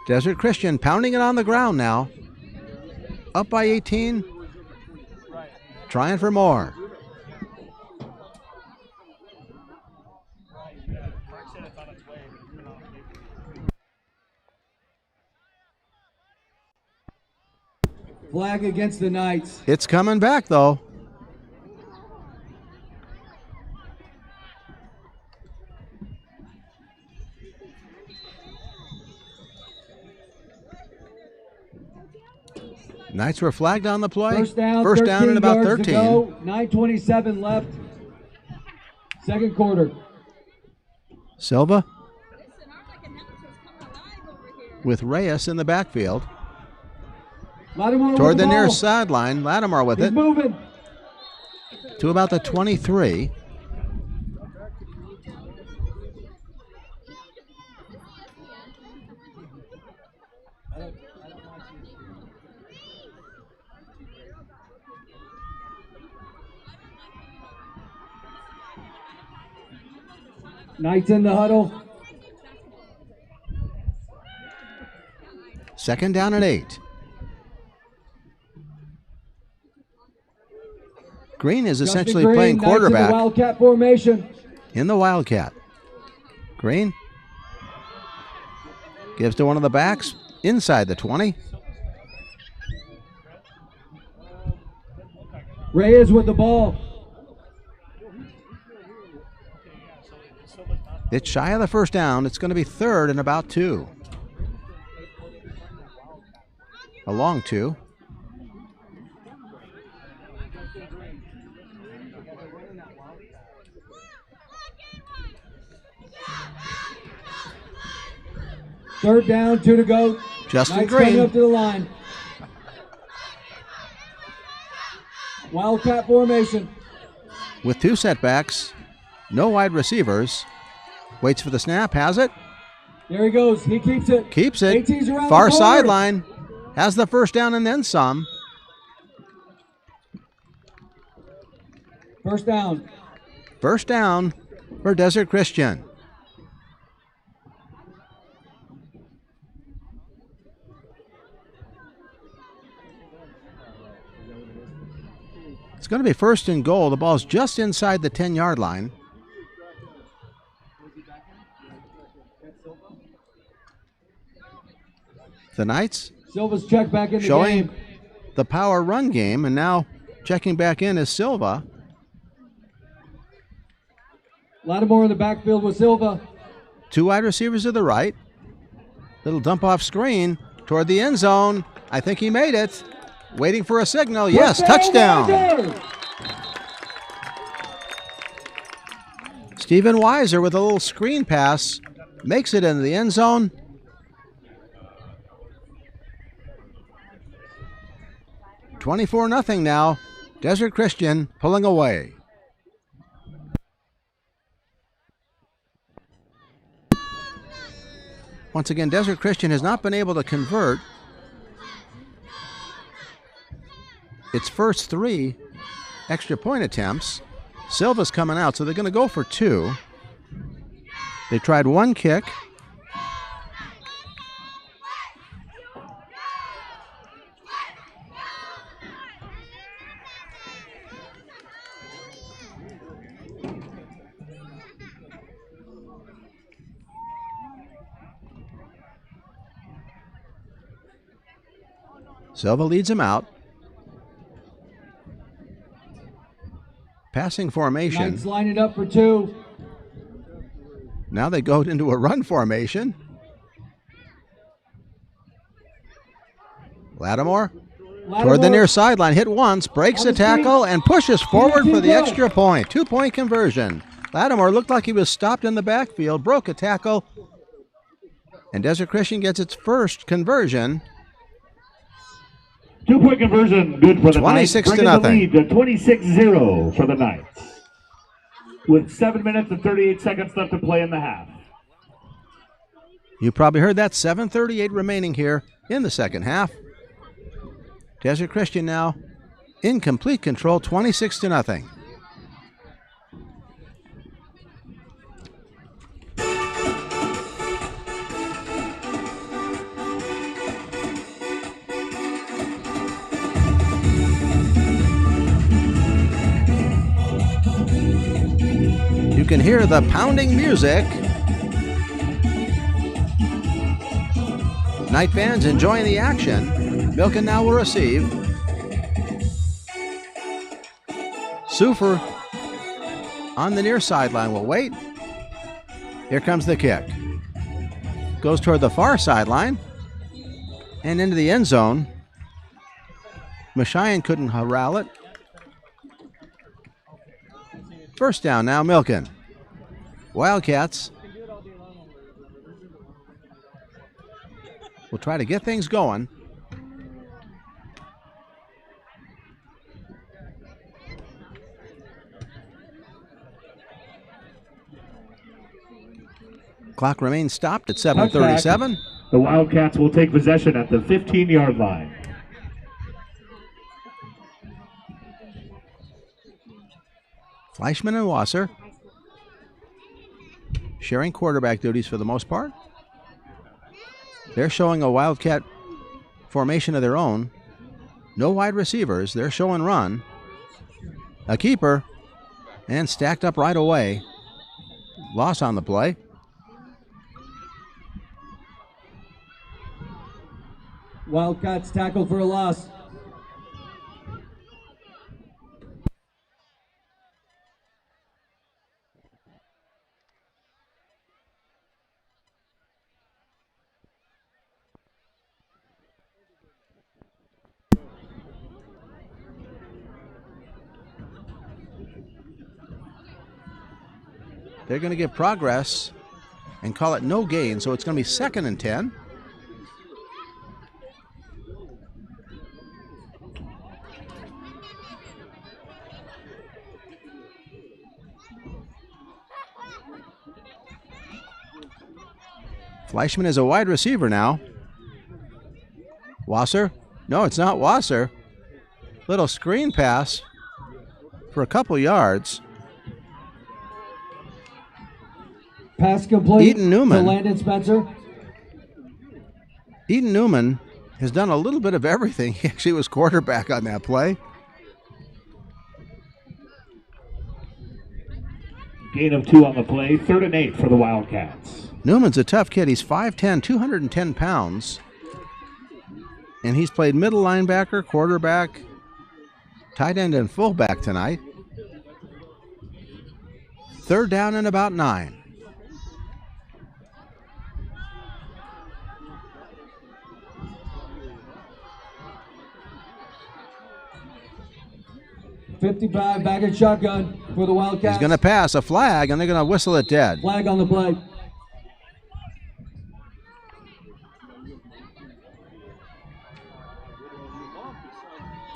Desert Christian pounding it on the ground now. Up by 18. Trying for more. Flag against the Knights. It's coming back, though. Knights were flagged on the play. First down, and about yards 13. to go. 9:27 left. Second quarter. Silva with Reyes in the backfield. Lattimore Toward with the near ball. sideline. Lattimore with He's it. moving. To about the 23. Knights in the huddle. Second down and 8. Green is essentially Green, playing Knights in the quarterback Wildcat formation. in the Wildcat. Green gives to one of the backs inside the 20. Reyes with the ball. It's shy of the first down. It's going to be third and about 2. A long 2. Third down, 2 to go. Justin Knights Green. coming up to the line. Wildcat formation. With 2 setbacks, no wide receivers. Waits for the snap, has it. There he goes. He keeps it. Keeps it. AT's around Far the corner. sideline. Has the first down and then some. First down. First down for Desert Christian. It's going to be first and goal. The ball's just inside the 10-yard line. The Knights Silva's checked back in the showing game. the power run game, and now checking back in is Silva. Lattimore in the backfield with Silva. 2 wide receivers to the right. Little dump off screen toward the end zone. I think he made it. Waiting for a signal. Yes, touchdown. Stephen Weiser with a little screen pass makes it into the end zone. $24-0 now. Desert Christian pulling away. Once again, Desert Christian has not been able to convert its first 3 extra point attempts. Silva's coming out, so they're going to go for 2. They tried 1 kick. Silva leads him out. Passing formation. Knights line it up for 2. Now they go into a run formation. Lattimore toward the near sideline, hit once, breaks a tackle, and pushes forward for the extra point. 2-point conversion. Lattimore looked like he was stopped in the backfield, broke a tackle, and Desert Christian gets its first conversion. 2-point conversion, good for the Knights. 26-0. Bringing the lead to 26-0 for the Knights. With 7 minutes and 38 seconds left to play in the half. You probably heard that. 7:38 remaining here in the second half. Desert Christian now in complete control, 26-0. You can hear the pounding music. Knight fans enjoying the action. Milken now will receive. Sufer on the near sideline will wait. Here comes the kick. Goes toward the far sideline and into the end zone. Mashayan couldn't corral it. First down now, Milken. Wildcats will try to get things going. Clock remains stopped at 7:37. The Wildcats will take possession at the 15-yard line. Fleischman and Wasser. sharing quarterback duties for the most part. They're showing a Wildcat formation of their own. No wide receivers. They're show and run. A keeper, and stacked up right away. Loss on the play. Wildcats tackled for a loss. They're going to give progress and call it no gain, so it's going to be 2nd and 10. Fleischman is a wide receiver now. Wasser? No, it's not Wasser. Little screen pass for a couple yards. Pass complete Eaton Newman. to Landon Spencer. Eaton Newman has done a little bit of everything. He actually was quarterback on that play. Gain of 2 on the play, 3rd and 8 for the Wildcats. Newman's a tough kid. He's 5'10", 210 pounds. And he's played middle linebacker, quarterback, tight end, and fullback tonight. 3rd down and about 9. .55 back at shotgun for the Wildcats. He's going to pass a flag, and they're going to whistle it dead. Flag on the play.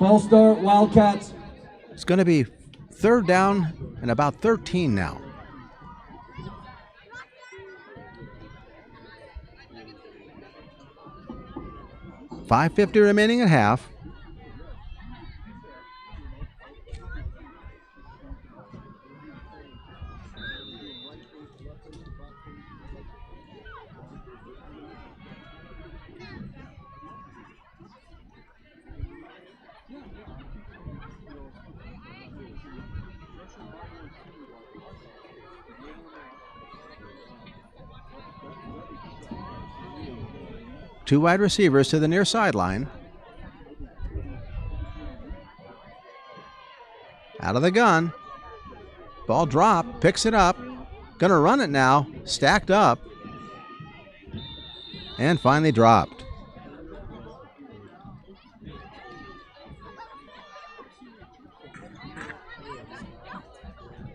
False start, Wildcats. It's going to be 3rd down and about 13 now. $5:50 remaining at half. Two wide receivers to the near sideline. Out of the gun. Ball dropped, picks it up. Gonna run it now, stacked up. And finally dropped.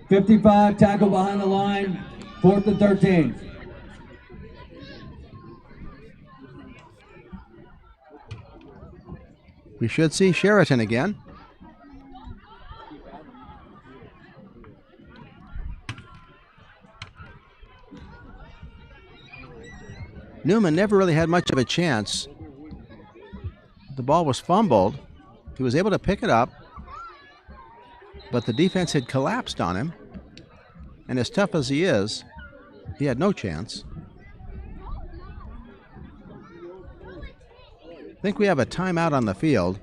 .55 tackle behind the line, 4th and 13. We should see Sheraton again. Newman never really had much of a chance. The ball was fumbled. He was able to pick it up, but the defense had collapsed on him. And as tough as he is, he had no chance. I think we have a timeout on the field.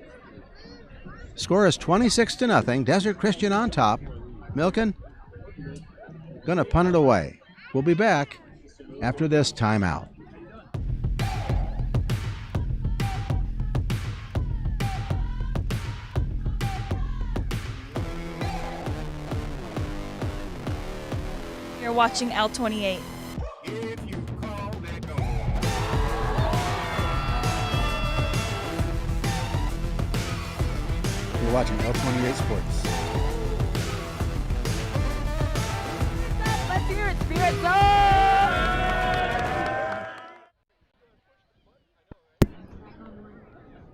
Score is 26-0. Desert Christian on top. Milken gonna punt it away. We'll be back after this timeout. You're watching L28. You're watching L28 Sports. Let's hear it, Spirit Zone!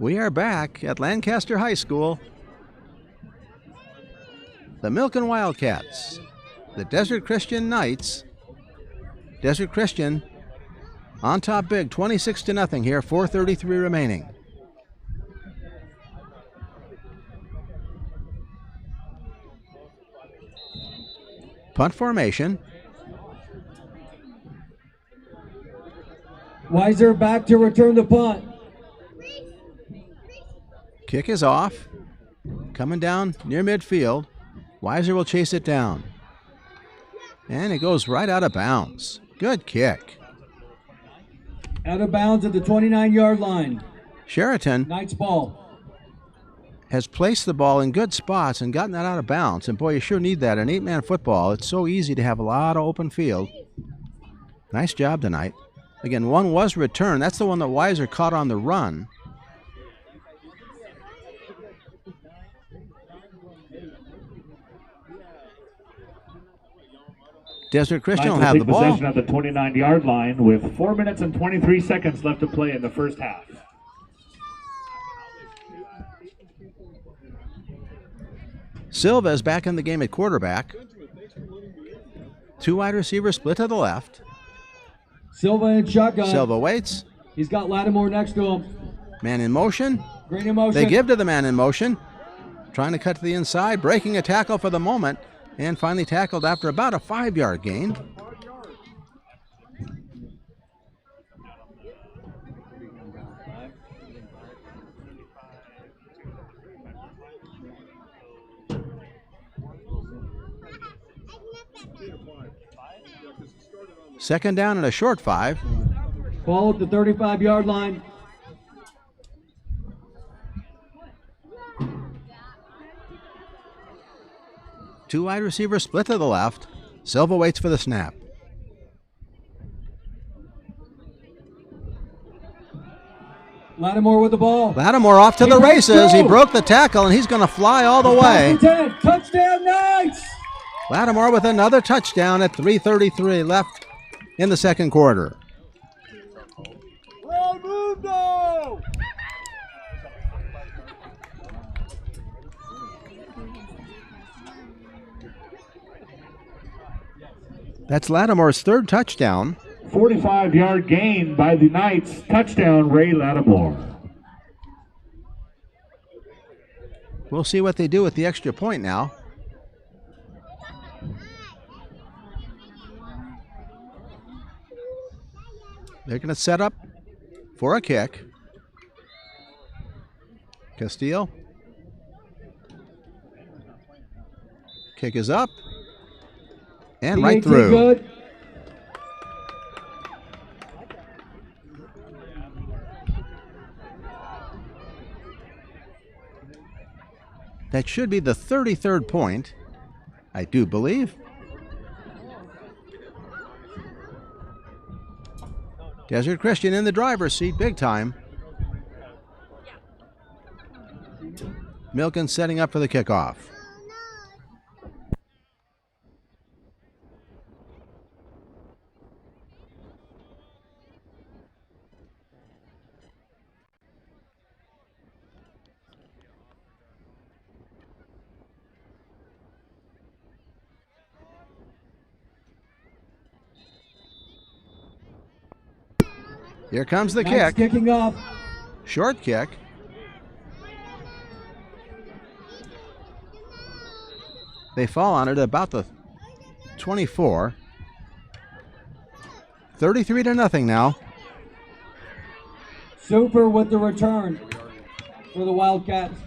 We are back at Lancaster High School. The Milken Wildcats, the Desert Christian Knights. Desert Christian on top big, 26-0 here, 4:33 remaining. Punt formation. Weiser back to return the punt. Kick is off. Coming down near midfield. Weiser will chase it down. And it goes right out of bounds. Good kick. Out of bounds at the 29-yard line. Sheraton Knights ball. has placed the ball in good spots and gotten that out of bounds. And boy, you sure need that in 8-man football. It's so easy to have a lot of open field. Nice job tonight. Again, one was returned. That's the one that Weiser caught on the run. Desert Christian will have the ball. Possession at the 29-yard line with 4 minutes and 23 seconds left to play in the first half. Silva is back in the game at quarterback. Two wide receivers split to the left. Silva in shotgun. Silva waits. He's got Lattimore next to him. Man in motion. Great in motion. They give to the man in motion. Trying to cut to the inside, breaking a tackle for the moment, and finally tackled after about a 5-yard gain. Second down and a short 5. Ball at the 35-yard line. Two wide receivers split to the left. Silva waits for the snap. Lattimore with the ball. Lattimore off to the races. He broke the tackle, and he's going to fly all the way. Touchdown, Knights! Lattimore with another touchdown at 3:33 left in the second quarter. That's Lattimore's third touchdown. 45-yard gain by the Knights. Touchdown, Ray Lattimore. We'll see what they do with the extra point now. They're going to set up for a kick. Castillo. Kick is up. And right through. Good. That should be the 33rd point, I do believe. Desert Christian in the driver's seat, big time. Milken setting up for the kickoff. Here comes the kick. Kicking off. Short kick. They fall on it at about the 24. 33-0 now. Super with the return for the Wildcats.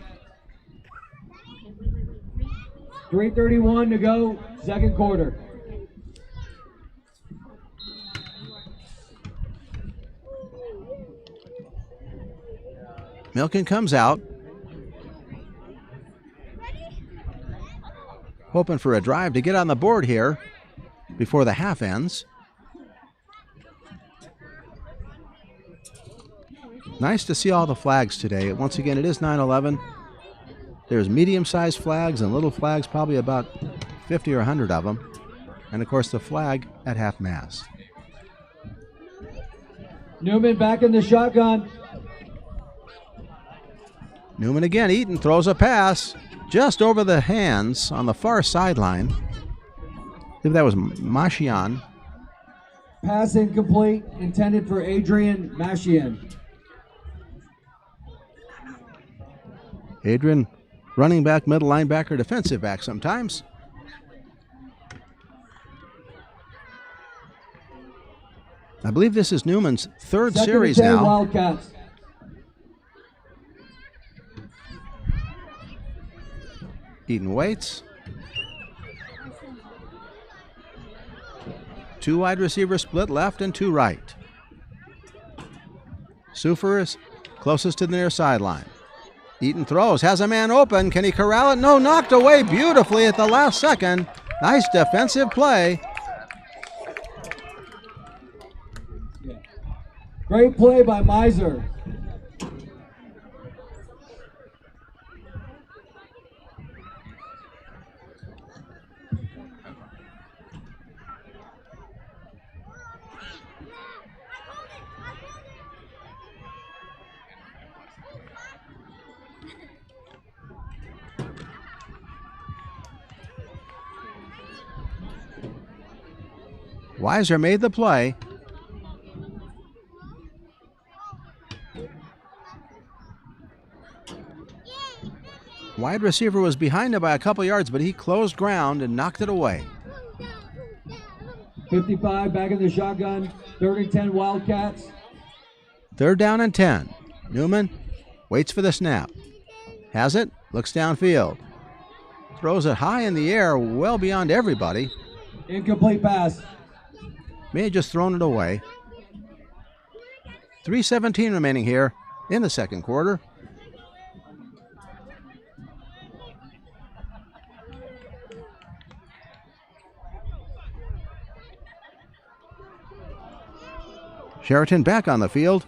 3:31 to go, second quarter. Milken comes out. Hoping for a drive to get on the board here before the half ends. Nice to see all the flags today. Once again, it is 9/11. There's medium-sized flags and little flags, probably about 50 or 100 of them. And, of course, the flag at half-mast. Newman back in the shotgun. Newman again. Eaton throws a pass just over the hands on the far sideline. I believe that was Mashian. Pass incomplete, intended for Adrian Mashian. Adrian, running back, middle linebacker, defensive back sometimes. I believe this is Newman's third Second series and 10 now. Wildcats. Eaton waits. Two wide receivers split left and two right. Sufer is closest to the near sideline. Eaton throws, has a man open. Can he corral it? No, knocked away beautifully at the last second. Nice defensive play. Great play by Miser. Weiser made the play. Wide receiver was behind him by a couple yards, but he closed ground and knocked it away. 55 back in the shotgun. 3rd and 10 Wildcats. 3rd down and 10. Newman waits for the snap. Has it, looks downfield. Throws it high in the air, well beyond everybody. Incomplete pass. May have just thrown it away. 3:17 remaining here in the second quarter. Sheraton back on the field.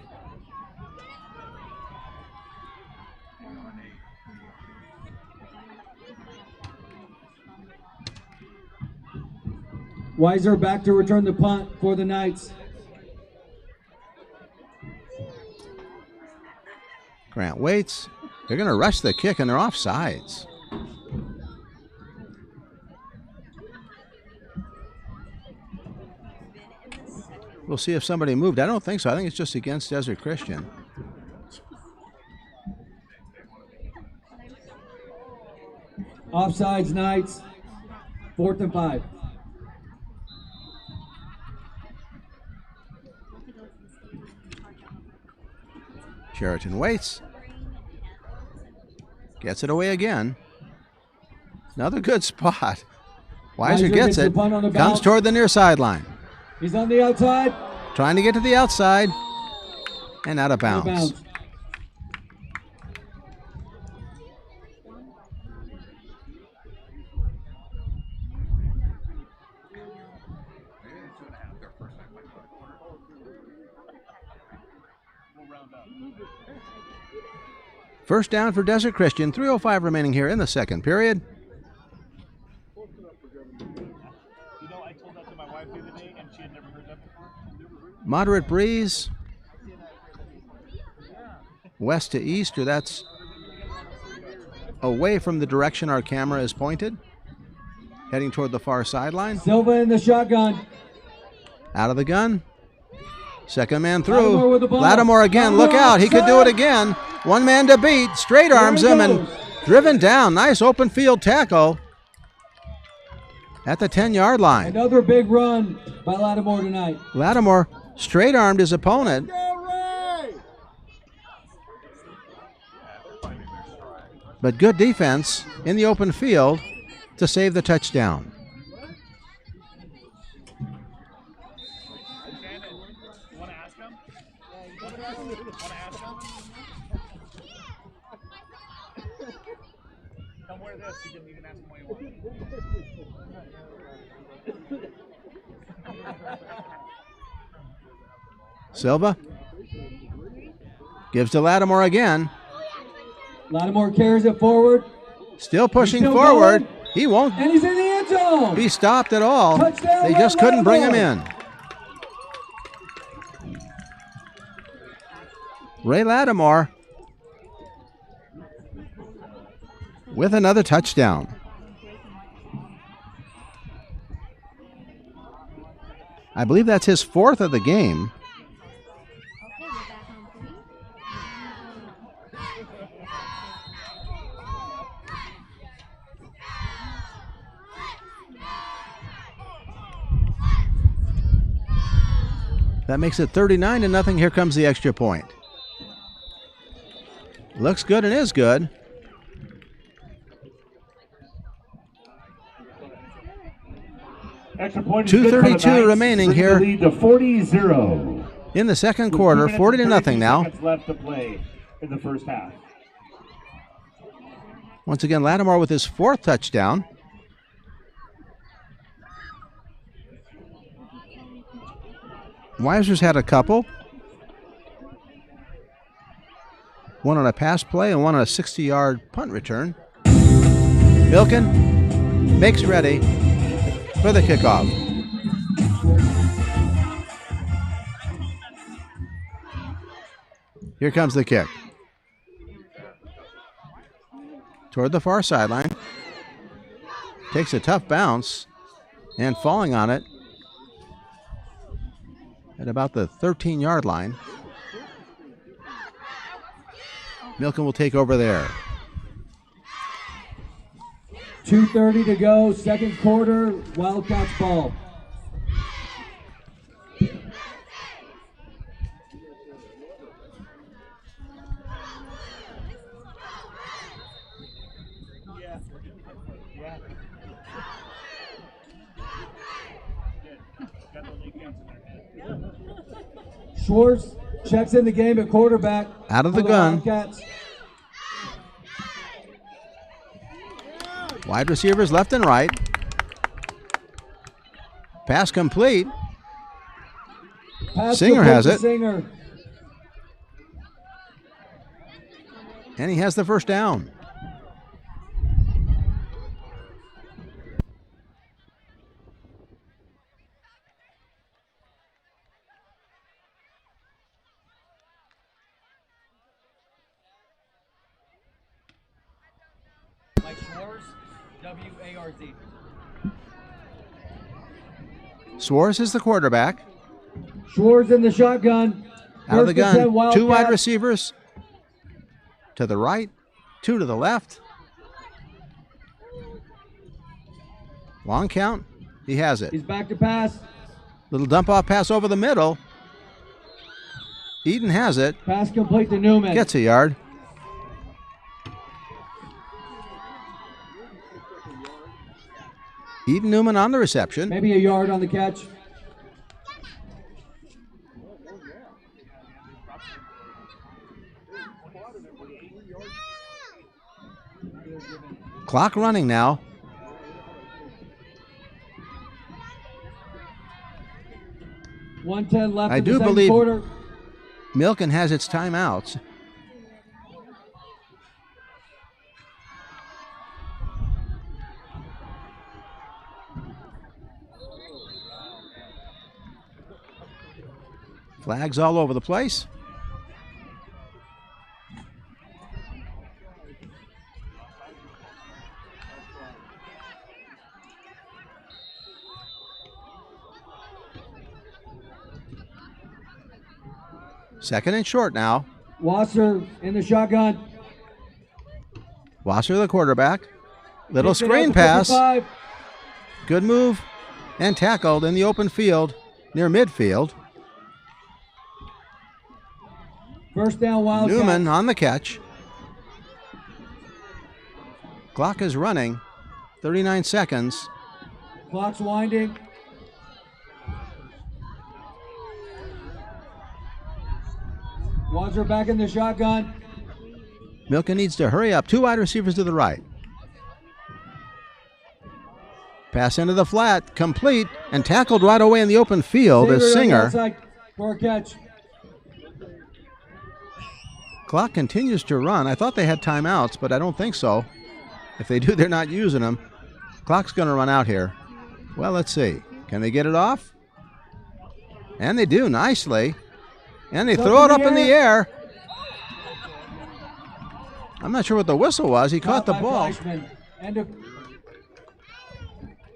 Weiser back to return the punt for the Knights. Grant waits. They're going to rush the kick and they're off sides. We'll see if somebody moved. I don't think so. I think it's just against Desert Christian. Offsides Knights. 4th and 5. Sheraton waits. Gets it away again. Another good spot. Weiser gets it. Comes toward the near sideline. He's on the outside. Trying to get to the outside. And out of bounds. First down for Desert Christian. 3:05 remaining here in the second period. Moderate breeze. West to east, or that's away from the direction our camera is pointed. Heading toward the far sideline. Silva in the shotgun. Out of the gun. Second man through. Lattimore with the ball. Lattimore again. Look out. He could do it again. One man to beat. Straight arms him and driven down. Nice open field tackle at the 10-yard line. Another big run by Lattimore tonight. Lattimore straight armed his opponent. But good defense in the open field to save the touchdown. Silva gives to Lattimore again. Lattimore carries it forward. Still pushing still forward. going. He won't And he's in the end zone. be stopped at all. Touchdown, They just couldn't bring him Lattimore. in. Ray Lattimore with another touchdown. I believe that's his 4th of the game. That makes it 39-0. Here comes the extra point. Looks good and is good. Extra point is good for the 2:32 Knights, remaining brings here. the lead to 40-0. In the second quarter, 40-0 now. Seconds left to play in the first half. Once again, Lattimore with his 4th touchdown. Weiser's had a couple. One on a pass play and one on a 60-yard punt return. Milken makes ready for the kickoff. Here comes the kick. Toward the far sideline. Takes a tough bounce and falling on it at about the 13-yard line. Milken will take over there. 2:30 to go, second quarter, Wildcats ball. Schwartz checks in the game at quarterback. Out of the for gun. Wildcats. Wide receivers left and right. Pass complete. Pass Singer complete has to it. Singer. And he has the first down. Mike Schwartz, W-A-R-Z. Swartz is the quarterback. Schwartz in the shotgun. Out of the First and 10 gun. Wildcats. 2 wide receivers. To the right. 2 to the left. Long count. He has it. He's back to pass. Little dump off pass over the middle. Eden has it. Pass complete to Newman. Gets a yard. Eden Newman on the reception. Maybe a yard on the catch. Clock running now. .110 left I in the do second believe quarter. Milken has its timeouts. Flags all over the place. Second and short now. Wasser in the shotgun. Wasser, the quarterback. Little Gets it screen out to pass. 55. Good move. And tackled in the open field near midfield. First down, Wildcats. Newman on the catch. Clock is running. 39 seconds. Clock's winding. Wasser back in the shotgun. Milken needs to hurry up. 2 wide receivers to the right. Pass into the flat. Complete. And tackled right away in the open field as on the Singer. outside for a catch. Clock continues to run. I thought they had timeouts, but I don't think so. If they do, they're not using them. Clock's going to run out here. Well, let's see. Can they get it off? And they do nicely. And they throw it up in the air. I'm not sure what the whistle was. He caught the ball.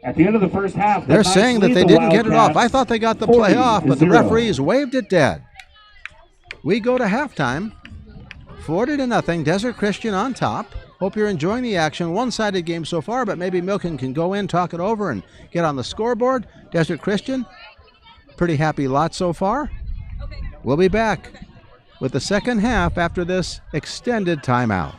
At the end of the first half, They're saying that they didn't get it off. I thought they got the play off, but the referees waved it dead. We go to halftime. 40-0, Desert Christian on top. Hope you're enjoying the action. One-sided game so far, but maybe Milken can go in, talk it over, and get on the scoreboard. Desert Christian, pretty happy lot so far. We'll be back with the second half after this extended timeout.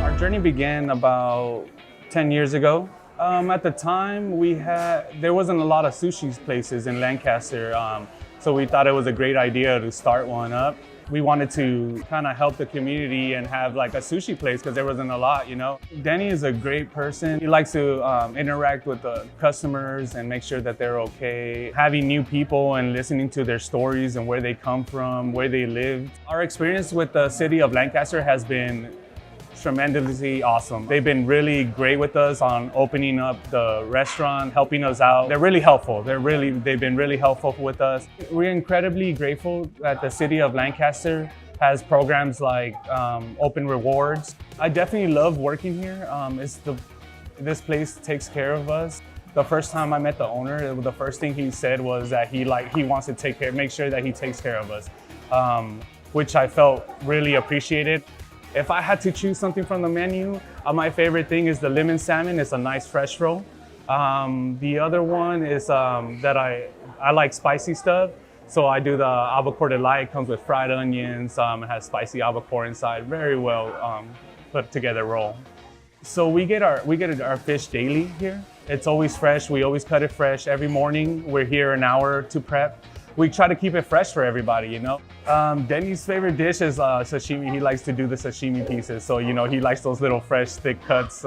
Our journey began about 10 years ago. At the time, there wasn't a lot of sushi places in Lancaster, so we thought it was a great idea to start one up. We wanted to kind of help the community and have like a sushi place because there wasn't a lot, you know. Denny is a great person. He likes to interact with the customers and make sure that they're okay. Having new people and listening to their stories and where they come from, where they live. Our experience with the city of Lancaster has been tremendously awesome. They've been really great with us on opening up the restaurant, helping us out. They're really helpful. They've been really helpful with us. We're incredibly grateful that the city of Lancaster has programs like Open Rewards. I definitely love working here. This place takes care of us. The first time I met the owner, the first thing he said was that he wants to make sure that he takes care of us, which I felt really appreciated. If I had to choose something from the menu, my favorite thing is the lemon salmon. It's a nice fresh roll. The other one is that I like spicy stuff. So I do the albacore delight. It comes with fried onions. It has spicy albacore inside. Very well put together roll. So we get our fish daily here. It's always fresh. We always cut it fresh every morning. We're here an hour to prep. We try to keep it fresh for everybody, you know. Denny's favorite dish is sashimi. He likes to do the sashimi pieces. So, you know, he likes those little fresh, thick cuts.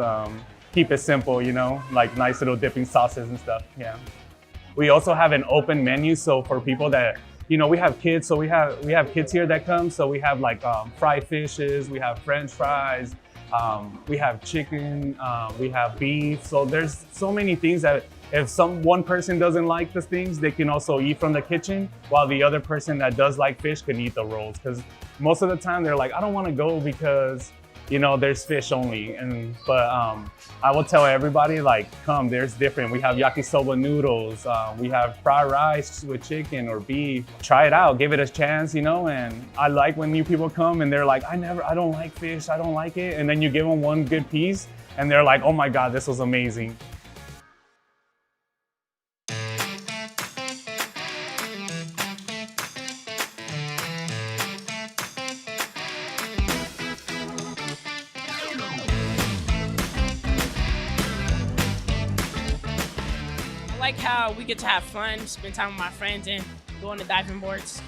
Keep it simple, you know, like nice little dipping sauces and stuff, yeah. We also have an open menu. So for people that, you know, we have kids. So we have kids here that come. So we have like fried fishes, we have French fries, we have chicken, we have beef. So there's so many things that if one person doesn't like the things, they can also eat from the kitchen, while the other person that does like fish can eat the rolls. Because most of the time they're like, I don't want to go because, you know, there's fish only. But I will tell everybody, like, come, there's different. We have yakisoba noodles. We have fried rice with chicken or beef. Try it out, give it a chance, you know. And I like when new people come and they're like, I don't like fish, I don't like it. And then you give them one good piece and they're like, oh my God, this was amazing. I like how we get to have fun, spend time with my friends, and go on the diving boards.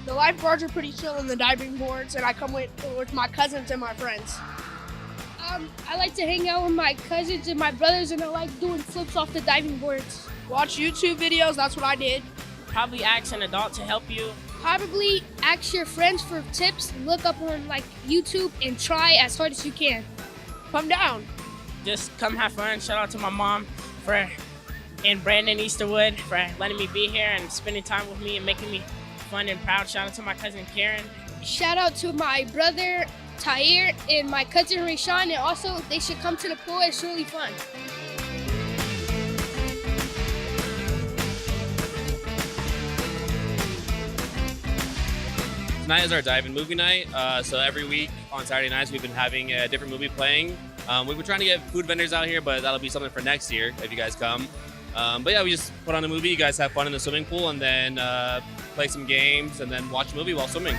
The lifeguards are pretty chill on the diving boards, and I come with my cousins and my friends. I like to hang out with my cousins and my brothers, and I like doing flips off the diving boards. Watch YouTube videos, that's what I did. Probably ask an adult to help you. Probably ask your friends for tips, look up on like YouTube, and try as hard as you can. Come down. Just come have fun. Shout out to my mom and Brandon Easterwood for letting me be here and spending time with me and making me fun and proud. Shout out to my cousin Karen. Shout out to my brother Tahir and my cousin Rayshawn, and also they should come to the pool. It's really fun. Tonight is our dive-in movie night. So every week on Saturday nights we've been having a different movie playing. We've been trying to get food vendors out here, but that'll be something for next year if you guys come. But yeah, we just put on a movie. You guys have fun in the swimming pool, and then play some games, and then watch a movie while swimming.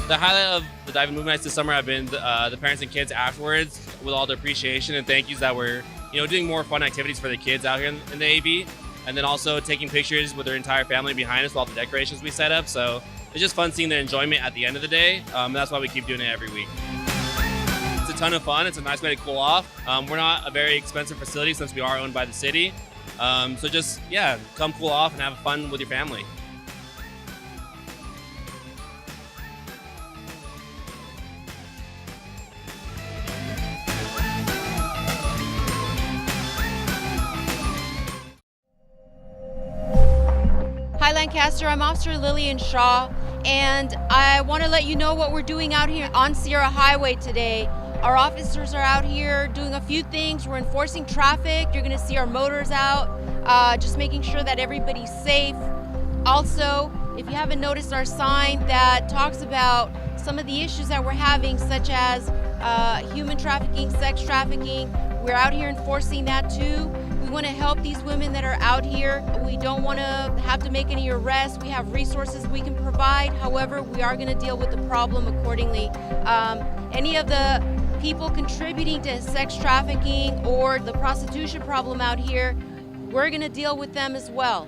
The highlight of the diving movie nights this summer have been the parents and kids afterwards, with all the appreciation and thank yous that we're doing more fun activities for the kids out here in the AV, and then also taking pictures with their entire family behind us with all the decorations we set up. So it's just fun seeing their enjoyment at the end of the day. And that's why we keep doing it every week. It's a ton of fun. It's a nice way to cool off. We're not a very expensive facility since we are owned by the city. So just, yeah, come cool off and have fun with your family. Hi Lancaster, I'm Officer Lillian Shaw, and I want to let you know what we're doing out here on Sierra Highway today. Our officers are out here doing a few things. We're enforcing traffic. You're going to see our motors out, just making sure that everybody's safe. Also, if you haven't noticed our sign that talks about some of the issues that we're having, such as human trafficking, sex trafficking. We're out here enforcing that too. We want to help these women that are out here. We don't want to have to make any arrests. We have resources we can provide. However, we are going to deal with the problem accordingly. Any of the people contributing to sex trafficking or the prostitution problem out here, we're going to deal with them as well.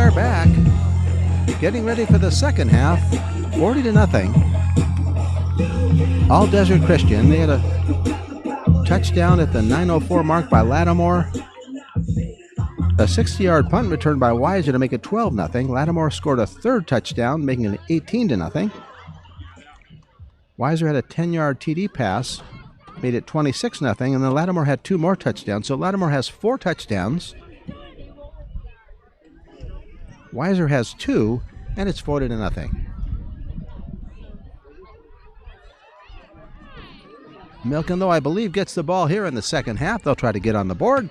are back, getting ready for the second half, 40-0. All Desert Christian. They had a touchdown at the 9:04 mark by Lattimore. A 60-yard punt return by Weiser to make it 12-0. Lattimore scored a third touchdown, making it 18-0. Weiser had a 10-yard TD pass, made it 26-0, and then Lattimore had 2 more touchdowns. So Lattimore has 4 touchdowns. Weiser has 2, and it's 40-0. Milken, though, I believe, gets the ball here in the second half. They'll try to get on the board.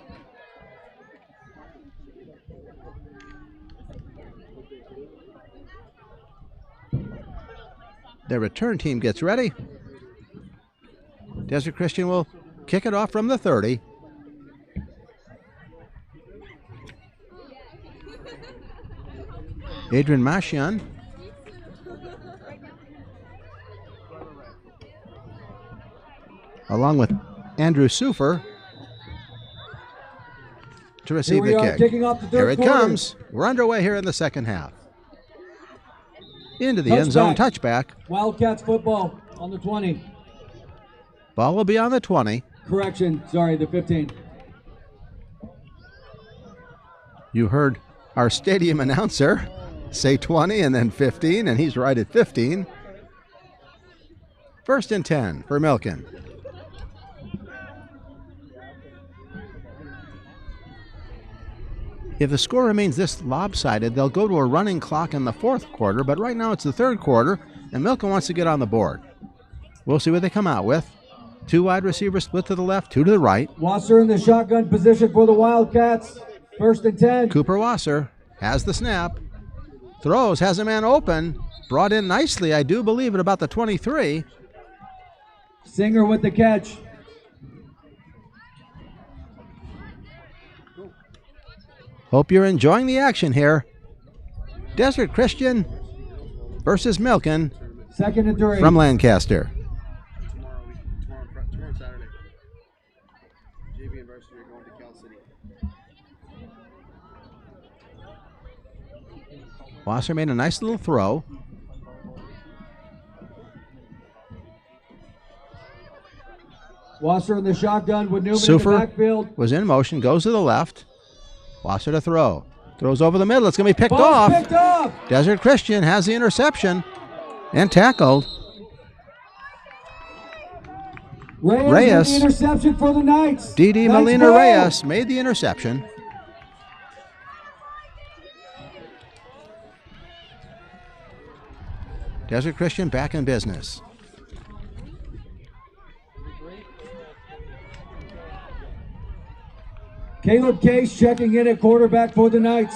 Their return team gets ready. Desert Christian will kick it off from the 30. Adrian Mashian. Along with Andrew Sufer to receive the kick. Kicking off the third Here it quarter. comes. We're underway here in the second half. Into the end zone, touchback. Wildcats football on the 20. Ball will be on the 20. Correction, sorry, the 15. You heard our stadium announcer say 20 and then 15, and he's right at 15. 1st and 10 for Milken. If the score remains this lopsided, they'll go to a running clock in the 4th quarter, but right now it's the 3rd quarter, and Milken wants to get on the board. We'll see what they come out with. 2 wide receivers split to the left, 2 to the right. Wasser in the shotgun position for the Wildcats. 1st and 10. Cooper Wasser has the snap. Throws, has a man open. Brought in nicely, I do believe, at about the 23. Singer with the catch. Hope you're enjoying the action here. Desert Christian versus Milken. 2nd and 3. From Lancaster. Tomorrow Saturday. JV and varsity are going to Cal City. Wasser made a nice little throw. Wasser in the shotgun with Newman Sufer in the backfield. was in motion, goes to the left. Wasser to throw. Throws over the middle. It's going to be picked Ball's off. picked off. Desert Christian has the interception and tackled. Reyes with the interception for the Knights. D.D. Knights Molina ball. Reyes made the interception. Desert Christian back in business. Caleb Case checking in at quarterback for the Knights.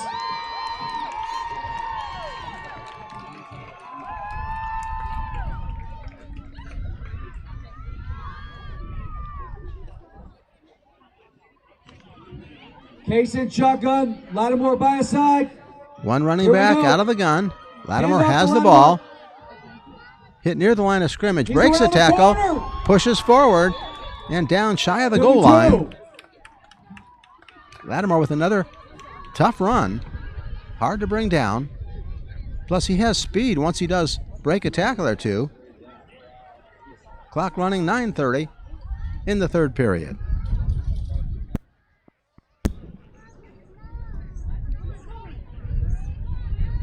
Case in shotgun. Lattimore by his side. One running Here we back go. out of the gun. Lattimore Hands off has to the Lattimore. ball. Hit near the line of scrimmage. He's Breaks the around the tackle. corner. Pushes forward. And down shy of the goal line. 32. Lattimore with another tough run. Hard to bring down. Plus he has speed once he does break a tackle or two. Clock running 9:30 in the 3rd period.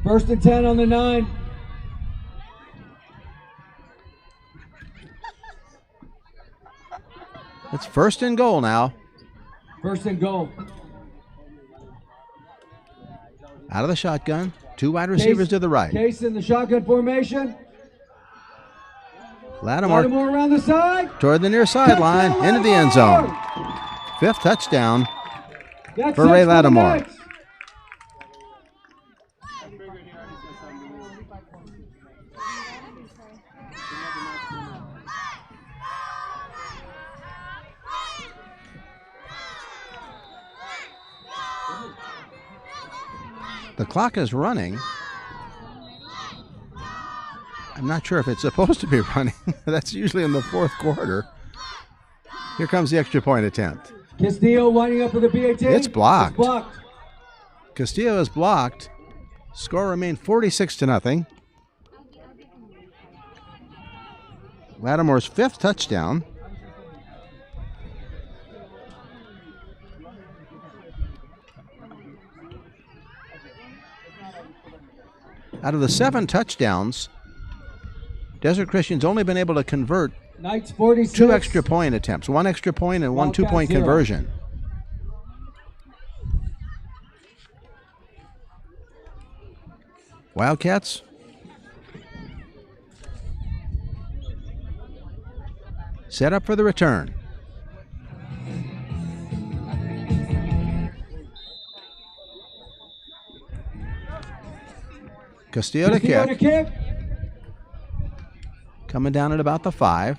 First and 10 on the 9. It's 1st and goal now. 1st and goal. Out of the shotgun. 2 wide receivers to the right. Case in the shotgun formation. Lattimore around the side. toward the near sideline, into the end zone. 5th touchdown That's for Ray it the Lattimore. Knights. The clock is running. I'm not sure if it's supposed to be running. That's usually in the 4th quarter. Here comes the extra point attempt. Castillo lining up for the BAT. It's blocked. It's blocked. Castillo is blocked. Score remained 46-0. Lattimore's 5th touchdown. Out of the 7 touchdowns, Desert Christian's only been able to convert Knights 46. 2 extra point attempts, 1 extra point and 1 Wildcats 2-point 0. conversion. Wildcats set up for the return. Castillo to kick. Coming down at about the 5.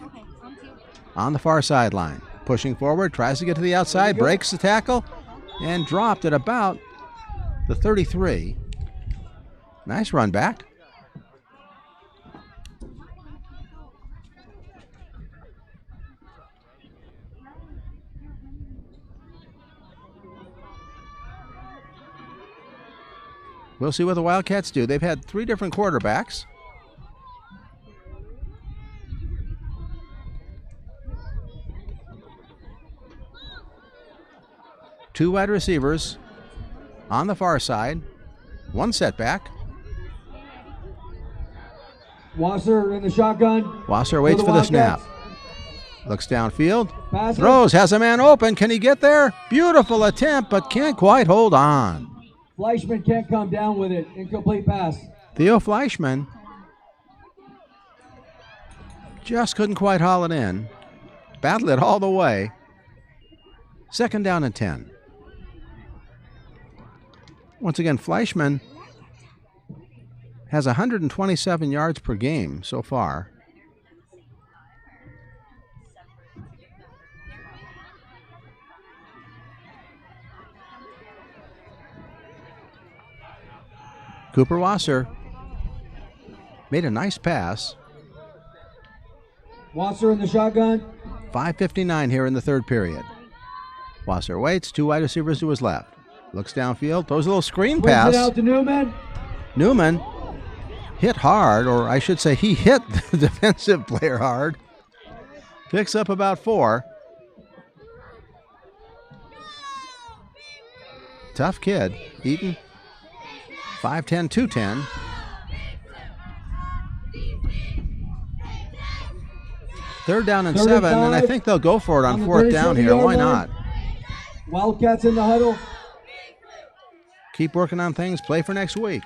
On the far sideline. Pushing forward, tries to get to the outside, breaks the tackle, and dropped at about the 33. Nice run back. We'll see what the Wildcats do. They've had 3 different quarterbacks. Two wide receivers on the far side. 1 setback. Wasser in the shotgun. Wasser waits for the snap. Looks downfield. Passes. Throws, has a man open. Can he get there? Beautiful attempt, but can't quite hold on. Fleischman can't come down with it. Incomplete pass. Theo Fleischman just couldn't quite haul it in. Battled it all the way. 2nd down and 10. Once again, Fleischman has 127 yards per game so far. Cooper Wasser made a nice pass. Wasser in the shotgun. 5:59 here in the 3rd period. Wasser waits, 2 wide receivers to his left. Looks downfield, throws a little screen Swings pass. it out to Newman. Newman hit hard, or I should say he hit the defensive player hard. Picks up about 4. Tough kid. Eaton, 5'10", 210. Third down and 7, and I think they'll go for it on 4th down here. Why not? Wildcats in the huddle. Keep working on things. Play for next week.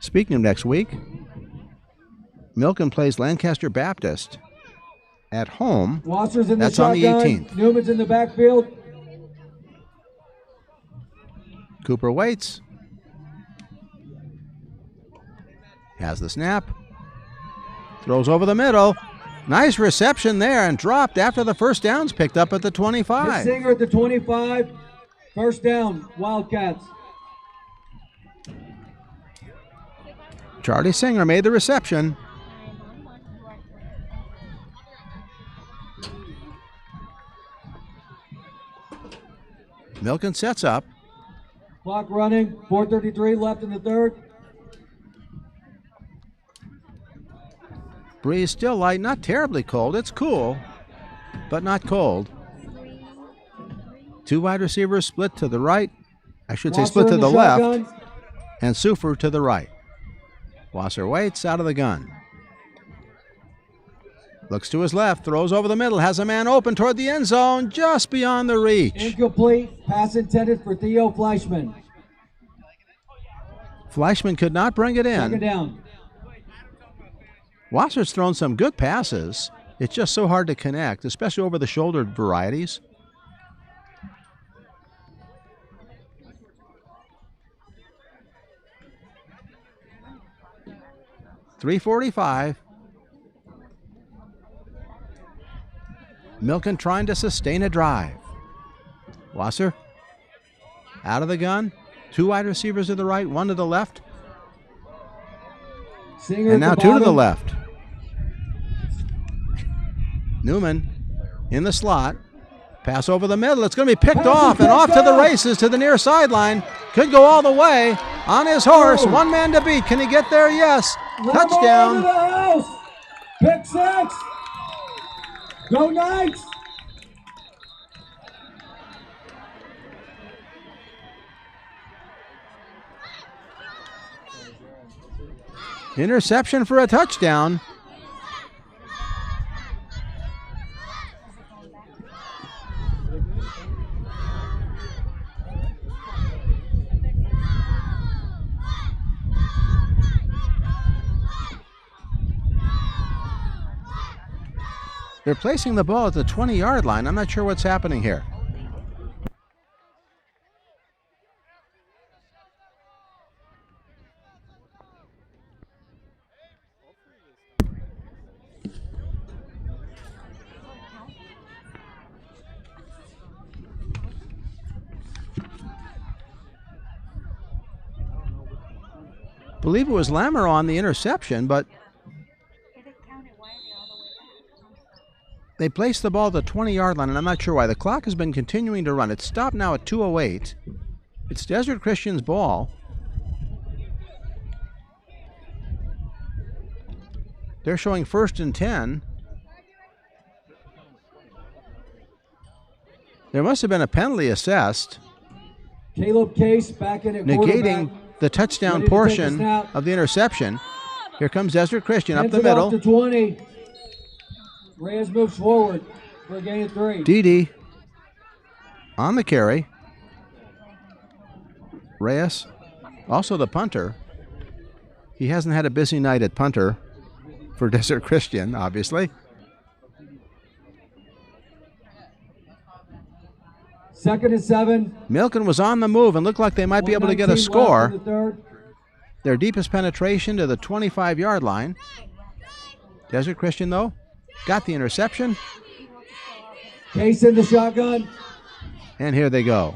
Speaking of next week, Milken plays Lancaster Baptist at home. Wasser's in the That's on the shotgun. 18th. Newman's in the backfield. Cooper waits. Has the snap. Throws over the middle. Nice reception there and dropped after the first down's picked up at the 25. Singer at the 25. First down, Wildcats. Charlie Singer made the reception. Milken sets up. Clock running. 4:33 left in the 3rd. Breeze still light, not terribly cold. It's cool, but not cold. 2 wide receivers split to the right. I should say split to the left. And Sufer to the right. Wasser waits out of the gun. Looks to his left, throws over the middle, has a man open toward the end zone, just beyond the reach. Incomplete. Pass intended for Theo Fleischman. Fleischman could not bring it in. 2nd down. Wasser's thrown some good passes. It's just so hard to connect, especially over the shoulder varieties. .345. Milken trying to sustain a drive. Wasser out of the gun. 2 wide receivers to the right, 1 to the left. Singer And now at the 2 to the bottom. left. Newman in the slot. Pass over the middle. It's going to be picked off and off to the races to the near sideline. Could go all the way on his horse. One man to beat. Can he get there? Yes. Touchdown. Pick six. Go Knights. Interception for a touchdown. They're placing the ball at the 20-yard line. I'm not sure what's happening here. I believe it was Lammer on the interception, but they placed the ball at the 20-yard line, and I'm not sure why. The clock has been continuing to run. It's stopped now at 2:08. It's Desert Christian's ball. They're showing 1st and 10. There must have been a penalty assessed, Caleb Case back in at negating the touchdown portion of the interception. Here comes Desert Christian up the middle. Off to 20. Reyes moves forward for a gain of 3. Dede on the carry. Reyes, also the punter. He hasn't had a busy night at punter for Desert Christian, obviously. 2nd and 7. Milken was on the move and looked like they might be able to get a score. Their deepest penetration to the 25-yard line. Desert Christian, though, got the interception. Case in the shotgun. And here they go.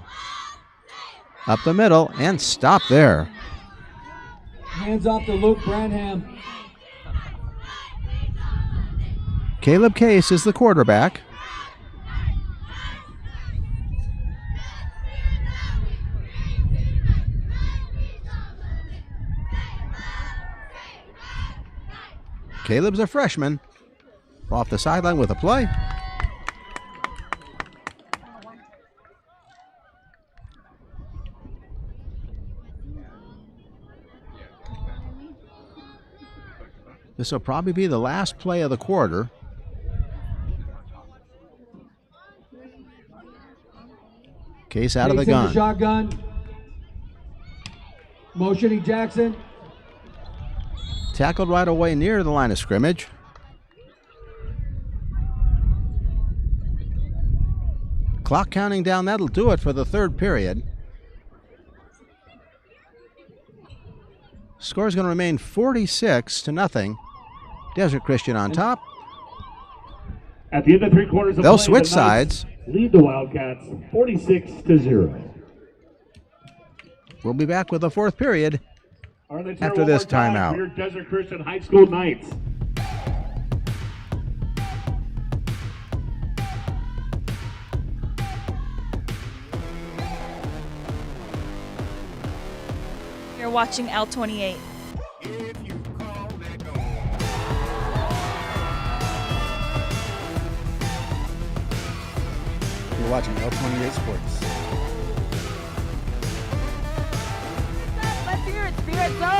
Up the middle and stop there. Hands off to Luke Branham. Caleb Case is the quarterback. Caleb's a freshman. Off the sideline with a play. This will probably be the last play of the quarter. Case out of the gun. Shotgun. Motioning Jackson. Tackled right away near the line of scrimmage. Clock counting down. That'll do it for the 3rd period. Score is going to remain 46-0. Desert Christian on top. At the end of 3 quarters of They'll play, switch the Knights sides. Lead the Wildcats 46-0. We'll be back with the 4th period after this timeout. Your Desert Christian High School Knights. You're watching L28. You're watching L28 Sports. Let's hear it, Spirit Zone!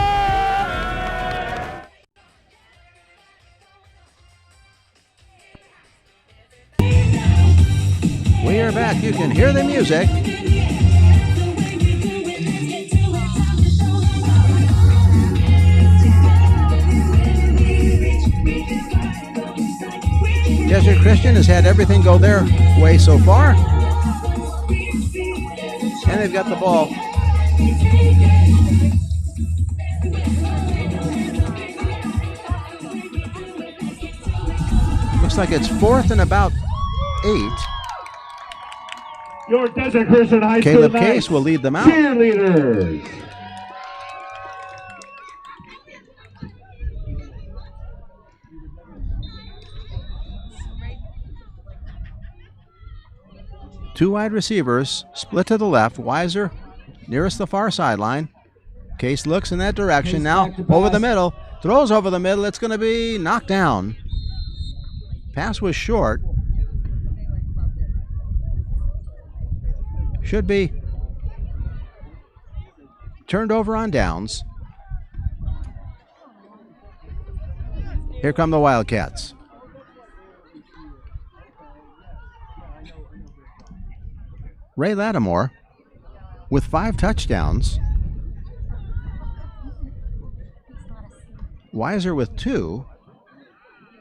We are back. You can hear the music. Desert Christian has had everything go their way so far. And they've got the ball. Looks like it's 4th and about 8. Your Desert Christian High School Caleb Knights Case will lead them out. Cheerleaders. Two wide receivers, split to the left. Weiser nearest the far sideline. Case looks in that direction. Case Now back to over pass. the middle. Throws over the middle. It's going to be knocked down. Pass was short. Should be turned over on downs. Here come the Wildcats. Ray Lattimore with 5 touchdowns. Weiser with 2.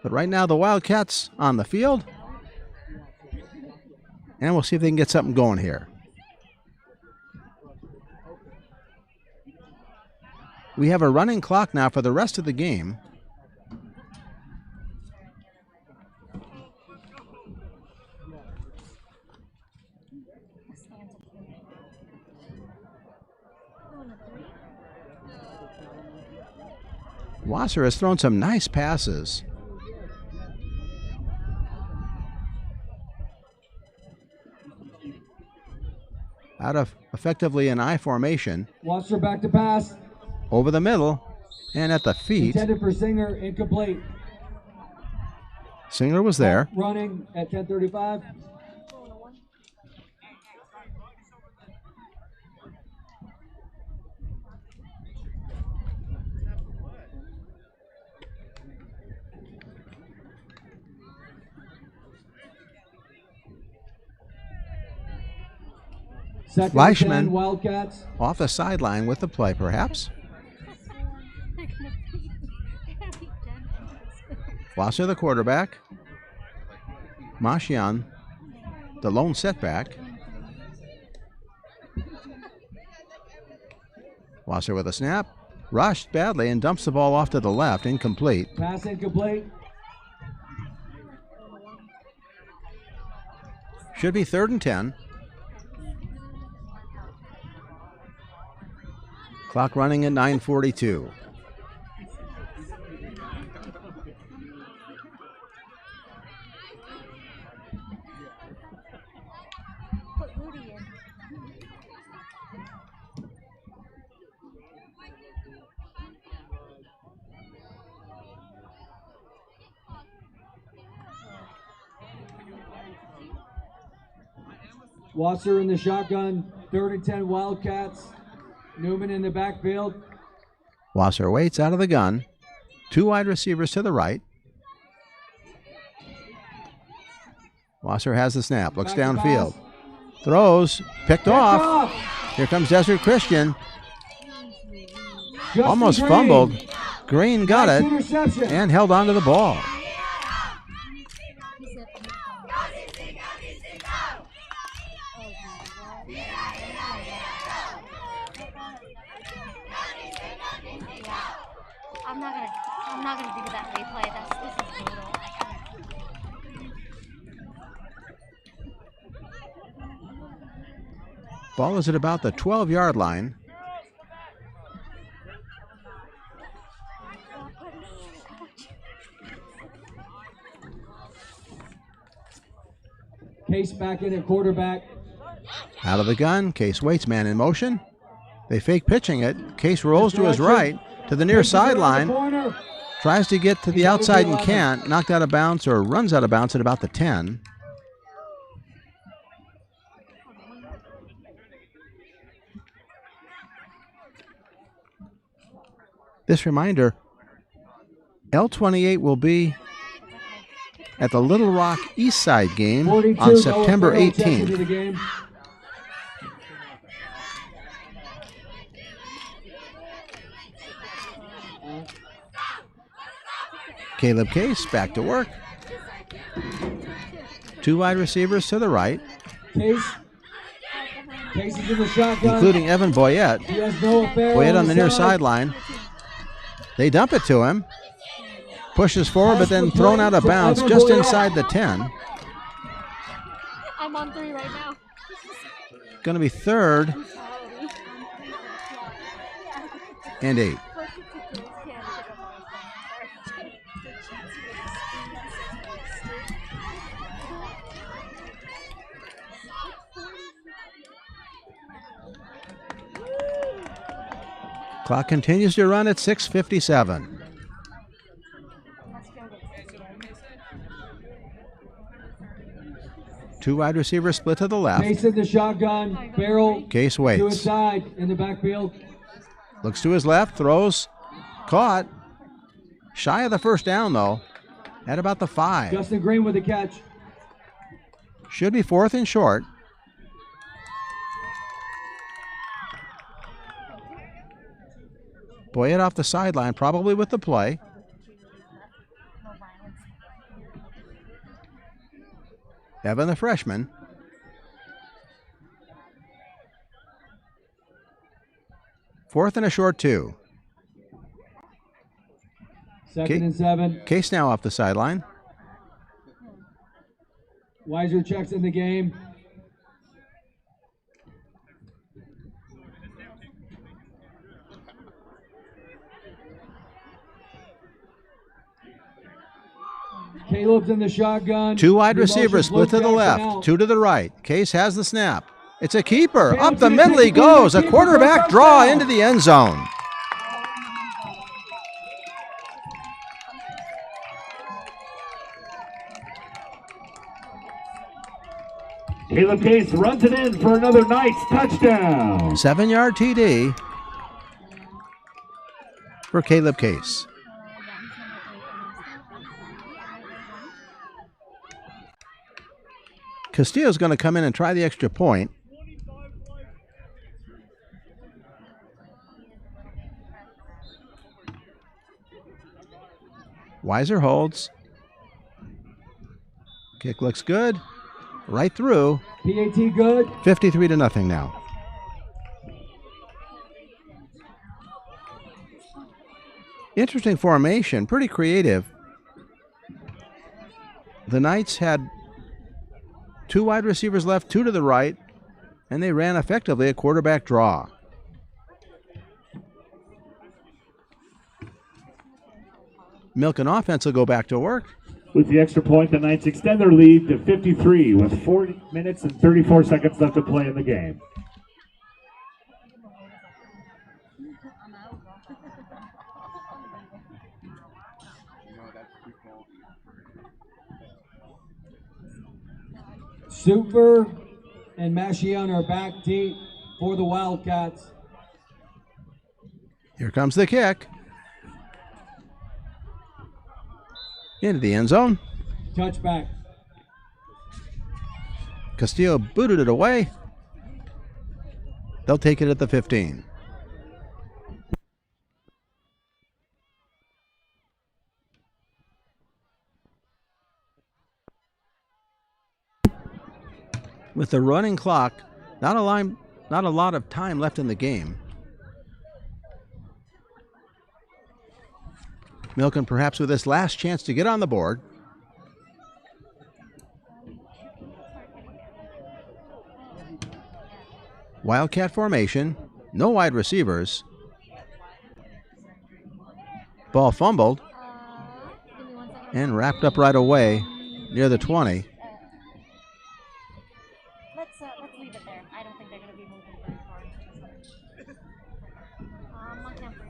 But right now the Wildcats on the field. And we'll see if they can get something going here. We have a running clock now for the rest of the game. Wasser has thrown some nice passes. Out of effectively an I formation. Wasser back to pass. Over the middle and at the feet. Intended for Singer, incomplete. Singer was there. Running at 10:35. Second Fleischman 10, Wildcats. off the sideline with the play, perhaps. Wasser, the quarterback. Mashian, the lone setback. Wasser with a snap. Rushed badly and dumps the ball off to the left. Incomplete. Pass incomplete. Should be 3rd and 10. Clock running at 9:42. Wasser in the shotgun. 3rd and 10, Wildcats. Newman in the backfield. Wasser waits out of the gun. 2 wide receivers to the right. Wasser has the snap. Looks Back to downfield. pass. Throws. Picked off. Here comes Desert Christian. Justin Almost Green. fumbled. Green got Nice it interception. and held on to the ball. I'm not gonna do that replay. This is brutal. Ball is at about the 12-yard line. Case back in at quarterback. Out of the gun. Case waits, man in motion. They fake pitching it. Case rolls to his right to the near sideline. Tries to get to the outside and can't. Knocked out of bounds or runs out of bounds at about the 10. This reminder, L28 will be at the Little Rock East Side game on September 18th. Caleb Case back to work. 2 wide receivers to the right, Case is in the shotgun. including Evan Boyette. He has no affair Boyette on the near side. sideline. They dump it to him. Pushes forward, but then thrown out of bounds just inside the 10. I'm on 3 right now. Going to be 3rd and 8. Clock continues to run at 6:57. Two wide receivers split to the left. Case in the shotgun, barrel Case to waits. his side in the backfield. Looks to his left, throws, caught. Shy of the first down, though, at about the 5. Justin Green with the catch. Should be 4th and short. Boyett off the sideline, probably with the play. Evan, the freshman. Fourth and a short 2. Second and 7. Case now off the sideline. Weiser checks in the game. Caleb's in the shotgun. Two wide The motion receivers split to the Jackson left, out. 2 to the right. Case has the snap. It's a keeper. Caleb Up the to the middle he keeper, goes. A keeper, quarterback touchdown. draw into the end zone. Caleb Case runs it in for another Knights touchdown. 7-yard TD for Caleb Case. Castillo's going to come in and try the extra point. Weiser holds. Kick looks good. Right through. PAT good. 53-0 now. Interesting formation, pretty creative. The Knights had 2 wide receivers left, 2 to the right, and they ran effectively a quarterback draw. Milken offense will go back to work. With the extra point, the Knights extend their lead to 53 with 4 minutes and 34 seconds left to play in the game. Super and Mashion are back deep for the Wildcats. Here comes the kick. Into the end zone. Touchback. Castillo booted it away. They'll take it at the 15. With the running clock, not a lot of time left in the game. Milken perhaps with his last chance to get on the board. Wildcat formation, no wide receivers. Ball fumbled and wrapped up right away near the 20. Let's leave it there. I don't think they're going to be moving very far. My camper.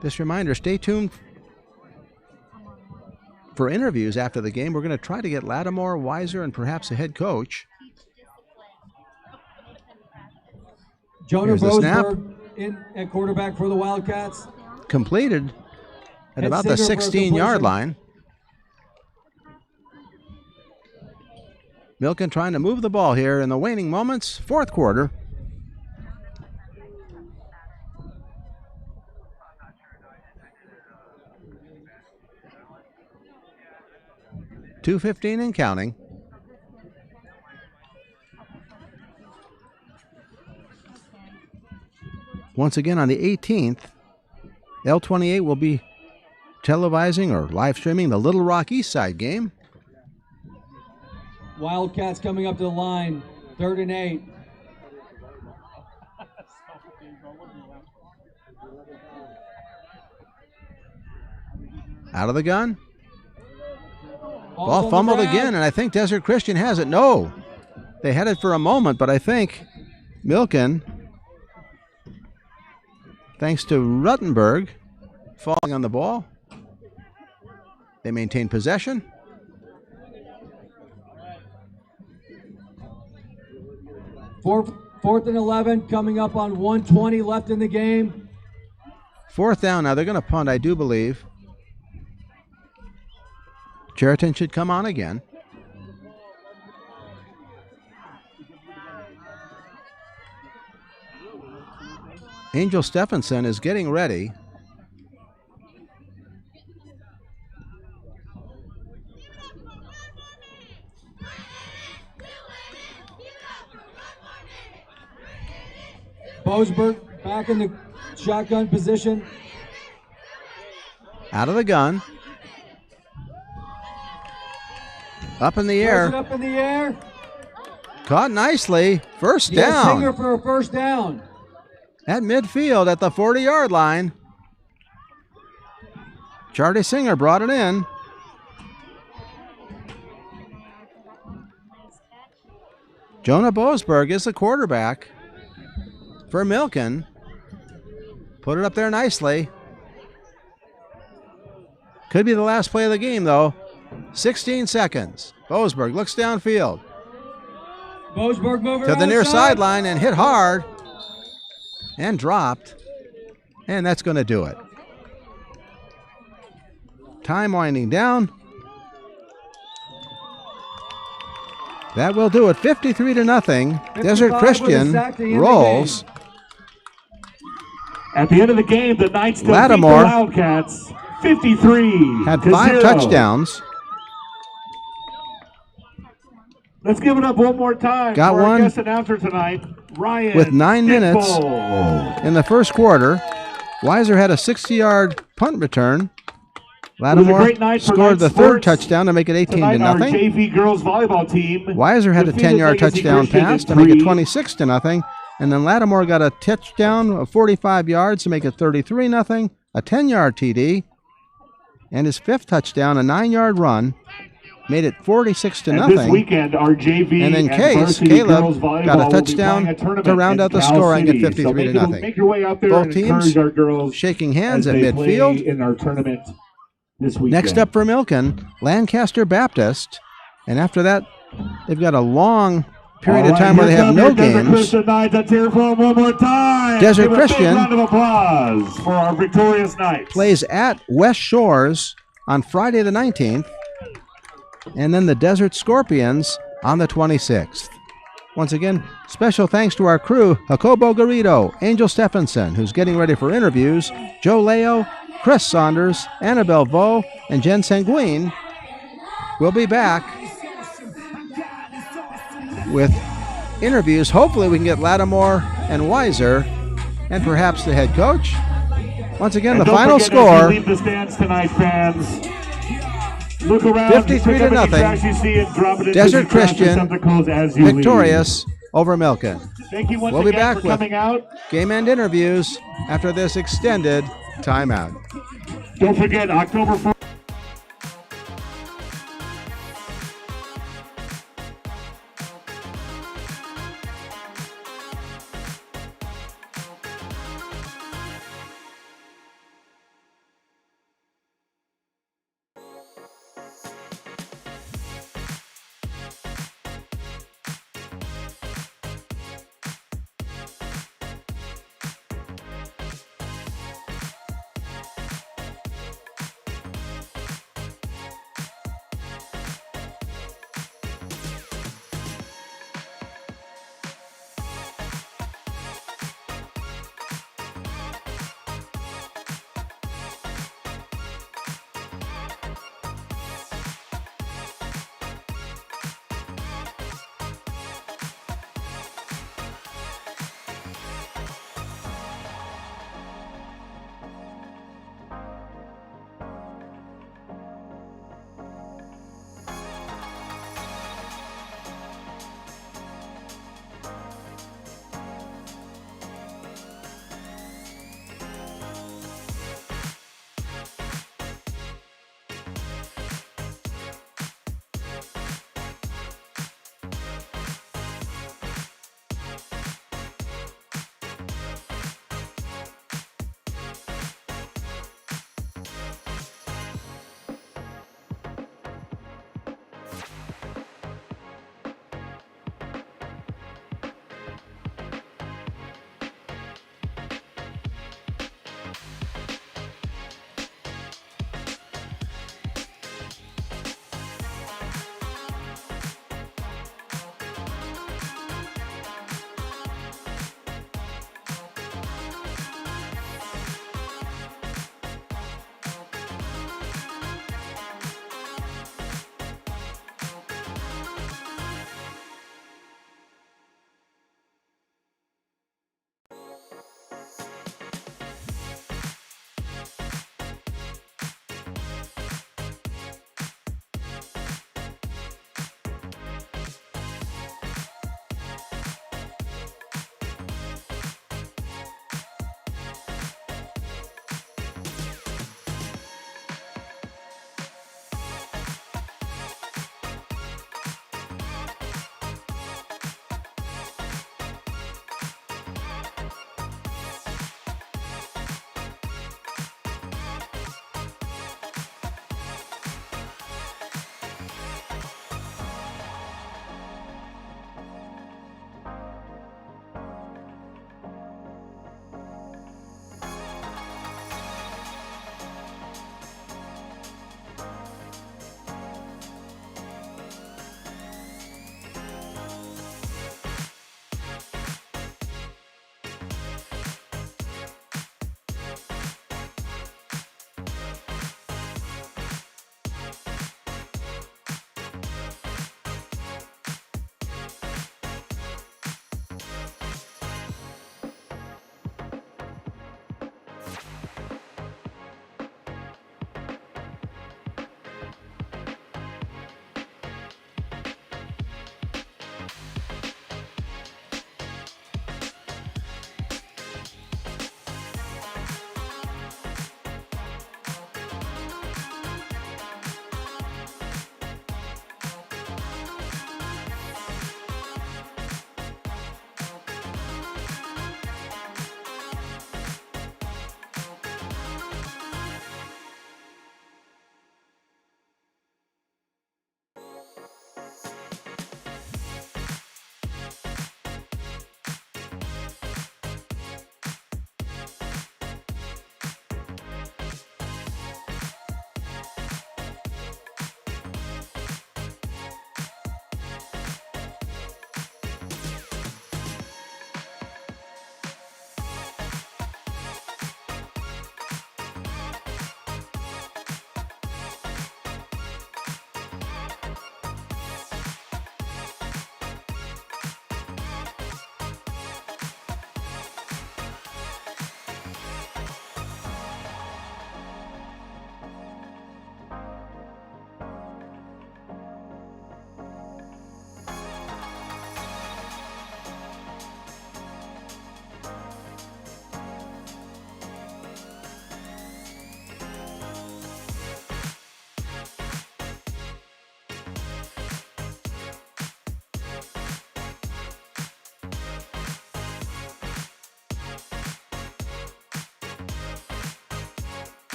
This reminder, stay tuned for interviews after the game. We're going to try to get Lattimore, Weiser, and perhaps a head coach. Jonah Here's the snap. Boasberg in at quarterback for the Wildcats. Completed at Head about the Singer for a 16-yard completion. line. Milken trying to move the ball here in the waning moments, fourth quarter. .2:15 and counting. Once again on the 18th, L28 will be televising or live streaming the Little Rock East Side game. Wildcats coming up to the line. 3rd and 8. Out of the gun. Ball fumbled again, and I think Desert Christian has it. No. They had it for a moment, but I think Milken, thanks to Ruttenberg falling on the ball, they maintain possession. Fourth and 11 coming up on 1:20 left in the game. 4th down. Now they're going to punt, I do believe. Cheriton should come on again. Angel Stephenson is getting ready. Boasberg back in the shotgun position. Out of the gun. Up in the air. Up in the air. Caught nicely. First Yes, down. Singer for a first down. At midfield at the 40-yard line. Charlie Singer brought it in. Jonah Boasberg is the quarterback for Milken. Put it up there nicely. Could be the last play of the game, though. 16 seconds. Boasberg looks downfield. Boasberg moving To the near outside. sideline and hit hard. And dropped. And that's going to do it. Time winding down. That will do it. 53-0. Desert Christian rolls. At the end of the game, the Knights defeat the Lattimore Wildcats 53 had to 5 0. touchdowns. Let's give it up one more time Got for one our guest announcer tonight, Ryan. With 9 minutes Stickball. in the first quarter. Weiser had a 60-yard punt return. Lattimore great night for scored Knight the 3rd Sports. touchdown to make it 18-0. Tonight, our JV girls volleyball team. Weiser had a defeated 10-yard Legacy touchdown Christian pass in to make it 3. 26-0. And then Lattimore got a touchdown of 45 yards to make it 33-0. A 10-yard TD. And his 5th touchdown, a 9-yard run, made it 46-0. And this weekend, our JV and then Case, Caleb, got a touchdown to round out the scoring at 53-0. Make your way out there Both and teams encourage our girls shaking hands as at they play midfield. in our tournament this weekend. Next up for Milken, Lancaster Baptist. And after that, they've got a long period of time where they have no Desert games. Christian Knights. Let's hear for them one more time. Desert Give a Christian big round of applause for our victorious Knights. Plays at West Shores on Friday the 19th. And then the Desert Scorpions on the 26th. Once again, special thanks to our crew, Jacobo Garrido, Angel Stephenson, who's getting ready for interviews, Joe Leo, Chris Saunders, Annabelle Vo, and Jen Sanguine. We'll be back with interviews. Hopefully we can get Lattimore and Weiser and perhaps the head coach. Once again, And the don't final forget, as score, you leave the stands tonight, fans. Look around, 53-0. Desert Christian victorious over Milken. Thank you once We'll be again back for with coming out. game end interviews after this extended timeout. Don't forget, October 4th.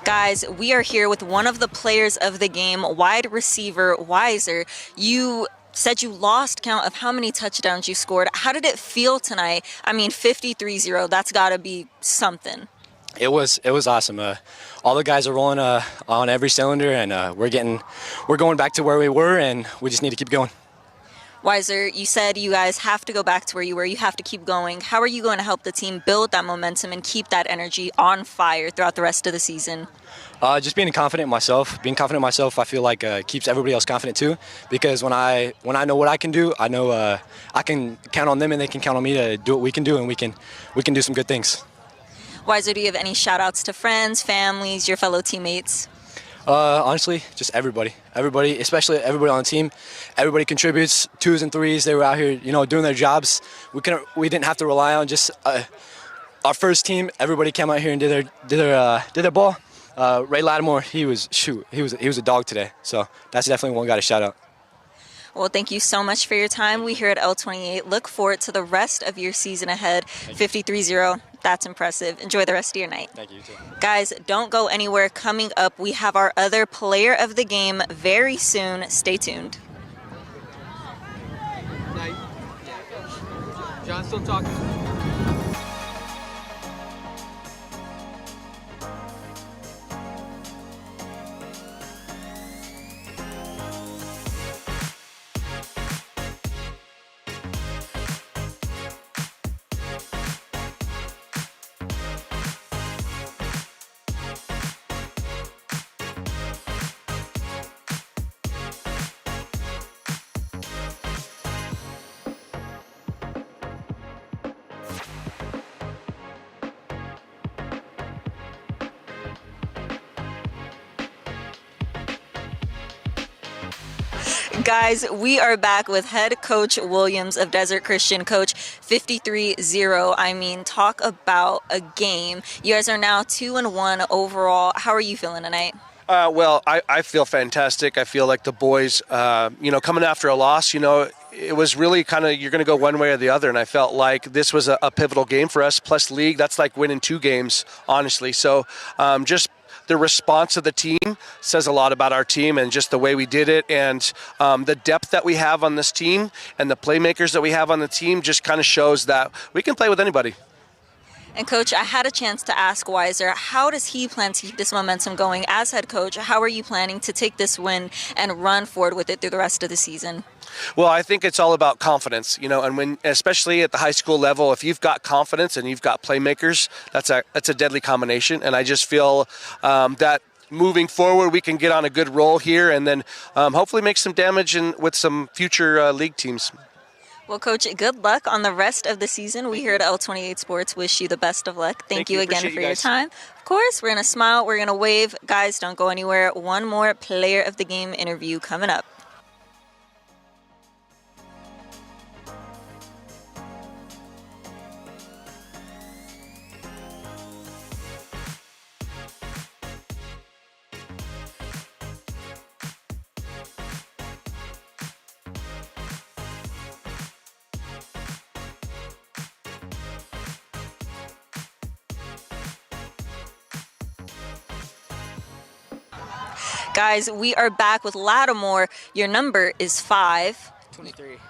Guys, we are here with one of the players of the game, wide receiver Weiser. You said you lost count of how many touchdowns you scored. How did it feel tonight? I mean, 53-0, that's got to be something. It was awesome. All the guys are rolling on every cylinder, and we're going back to where we were, and we just need to keep going. Weiser, you said you guys have to go back to where you were. You have to keep going. How are you going to help the team build that momentum and keep that energy on fire throughout the rest of the season? Just being confident in myself. Being confident in myself, I feel like keeps everybody else confident too. Because when I know what I can do, I know I can count on them, and they can count on me to do what we can do, and we can do some good things. Weiser, do you have any shout-outs to friends, families, your fellow teammates? Honestly, just everybody, especially everybody on the team. Everybody contributes, 2s and 3s. They were out here, doing their jobs. We didn't have to rely on just our first team. Everybody came out here and did their ball. Ray Lattimore, he was a dog today. So that's definitely one guy to shout out. Well, thank you so much for your time. We here at L28 look forward to the rest of your season ahead. 53-0, that's impressive. Enjoy the rest of your night. Thank you, too. Guys, don't go anywhere. Coming up, we have our other player of the game very soon. Stay tuned. John's still talking. Guys, we are back with head coach Williams of Desert Christian. Coach, 53-0. I mean, talk about a game. You guys are now 2-1 overall. How are you feeling tonight? Well, I feel fantastic. I feel like the boys, coming after a loss, it was really kind of, you're going to go one way or the other. And I felt like this was a pivotal game for us, plus league. That's like winning 2 games, honestly. So just the response of the team says a lot about our team and just the way we did it, and the depth that we have on this team and the playmakers that we have on the team just kind of shows that we can play with anybody. And Coach, I had a chance to ask Weiser, how does he plan to keep this momentum going as head coach? How are you planning to take this win and run forward with it through the rest of the season? Well, I think it's all about confidence, and when, especially at the high school level, if you've got confidence and you've got playmakers, that's a deadly combination. And I just feel that moving forward, we can get on a good roll here and then hopefully make some damage with some future league teams. Well, Coach, good luck on the rest of the season. We here at L28 Sports wish you the best of luck. Thank you again for your time. Of course, we're going to smile. We're going to wave. Guys, don't go anywhere. One more player of the game interview coming up. Guys, we are back with Lattimore. Your number is 5.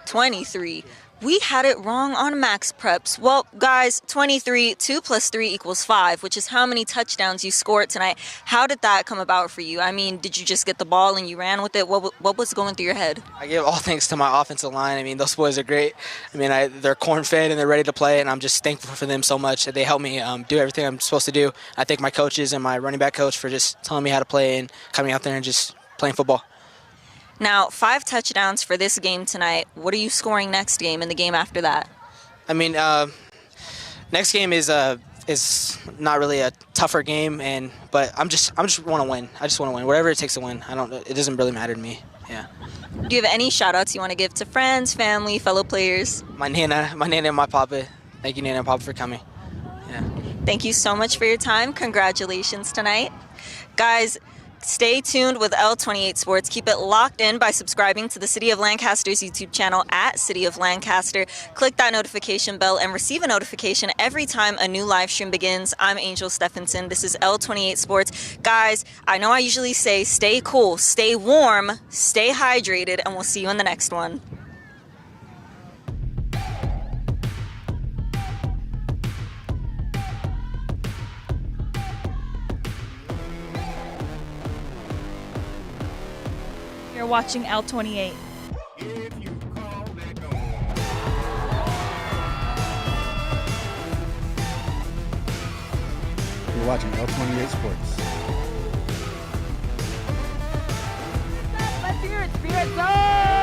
23. We had it wrong on max preps. Well, guys, 23, 2 plus 3 equals 5, which is how many touchdowns you scored tonight. How did that come about for you? I mean, did you just get the ball and you ran with it? What was going through your head? I give all thanks to my offensive line. I mean, those boys are great. I mean, they're corn-fed and they're ready to play, and I'm just thankful for them so much. They help me do everything I'm supposed to do. I thank my coaches and my running back coach for just telling me how to play and coming out there and just playing football. Now, 5 touchdowns for this game tonight. What are you scoring next game and the game after that? I mean, next game is not really a tougher game, but I'm just want to win. I just want to win. Whatever it takes to win. It doesn't really matter to me. Yeah. Do you have any shout-outs you want to give to friends, family, fellow players? My Nana and my Papa. Thank you, Nana and Papa, for coming. Yeah. Thank you so much for your time. Congratulations tonight. Guys, Stay tuned with L28 Sports. Keep it locked in by subscribing to the City of Lancaster's YouTube channel at City of Lancaster. Click that notification bell and receive a notification every time a new live stream begins. I'm Angel Stephenson. This is L28 Sports. Guys, I know I usually say stay cool, stay warm, stay hydrated, and we'll see you in the next one. You're watching L28. You're watching L28 Sports. Let's hear it, Spirit Zone!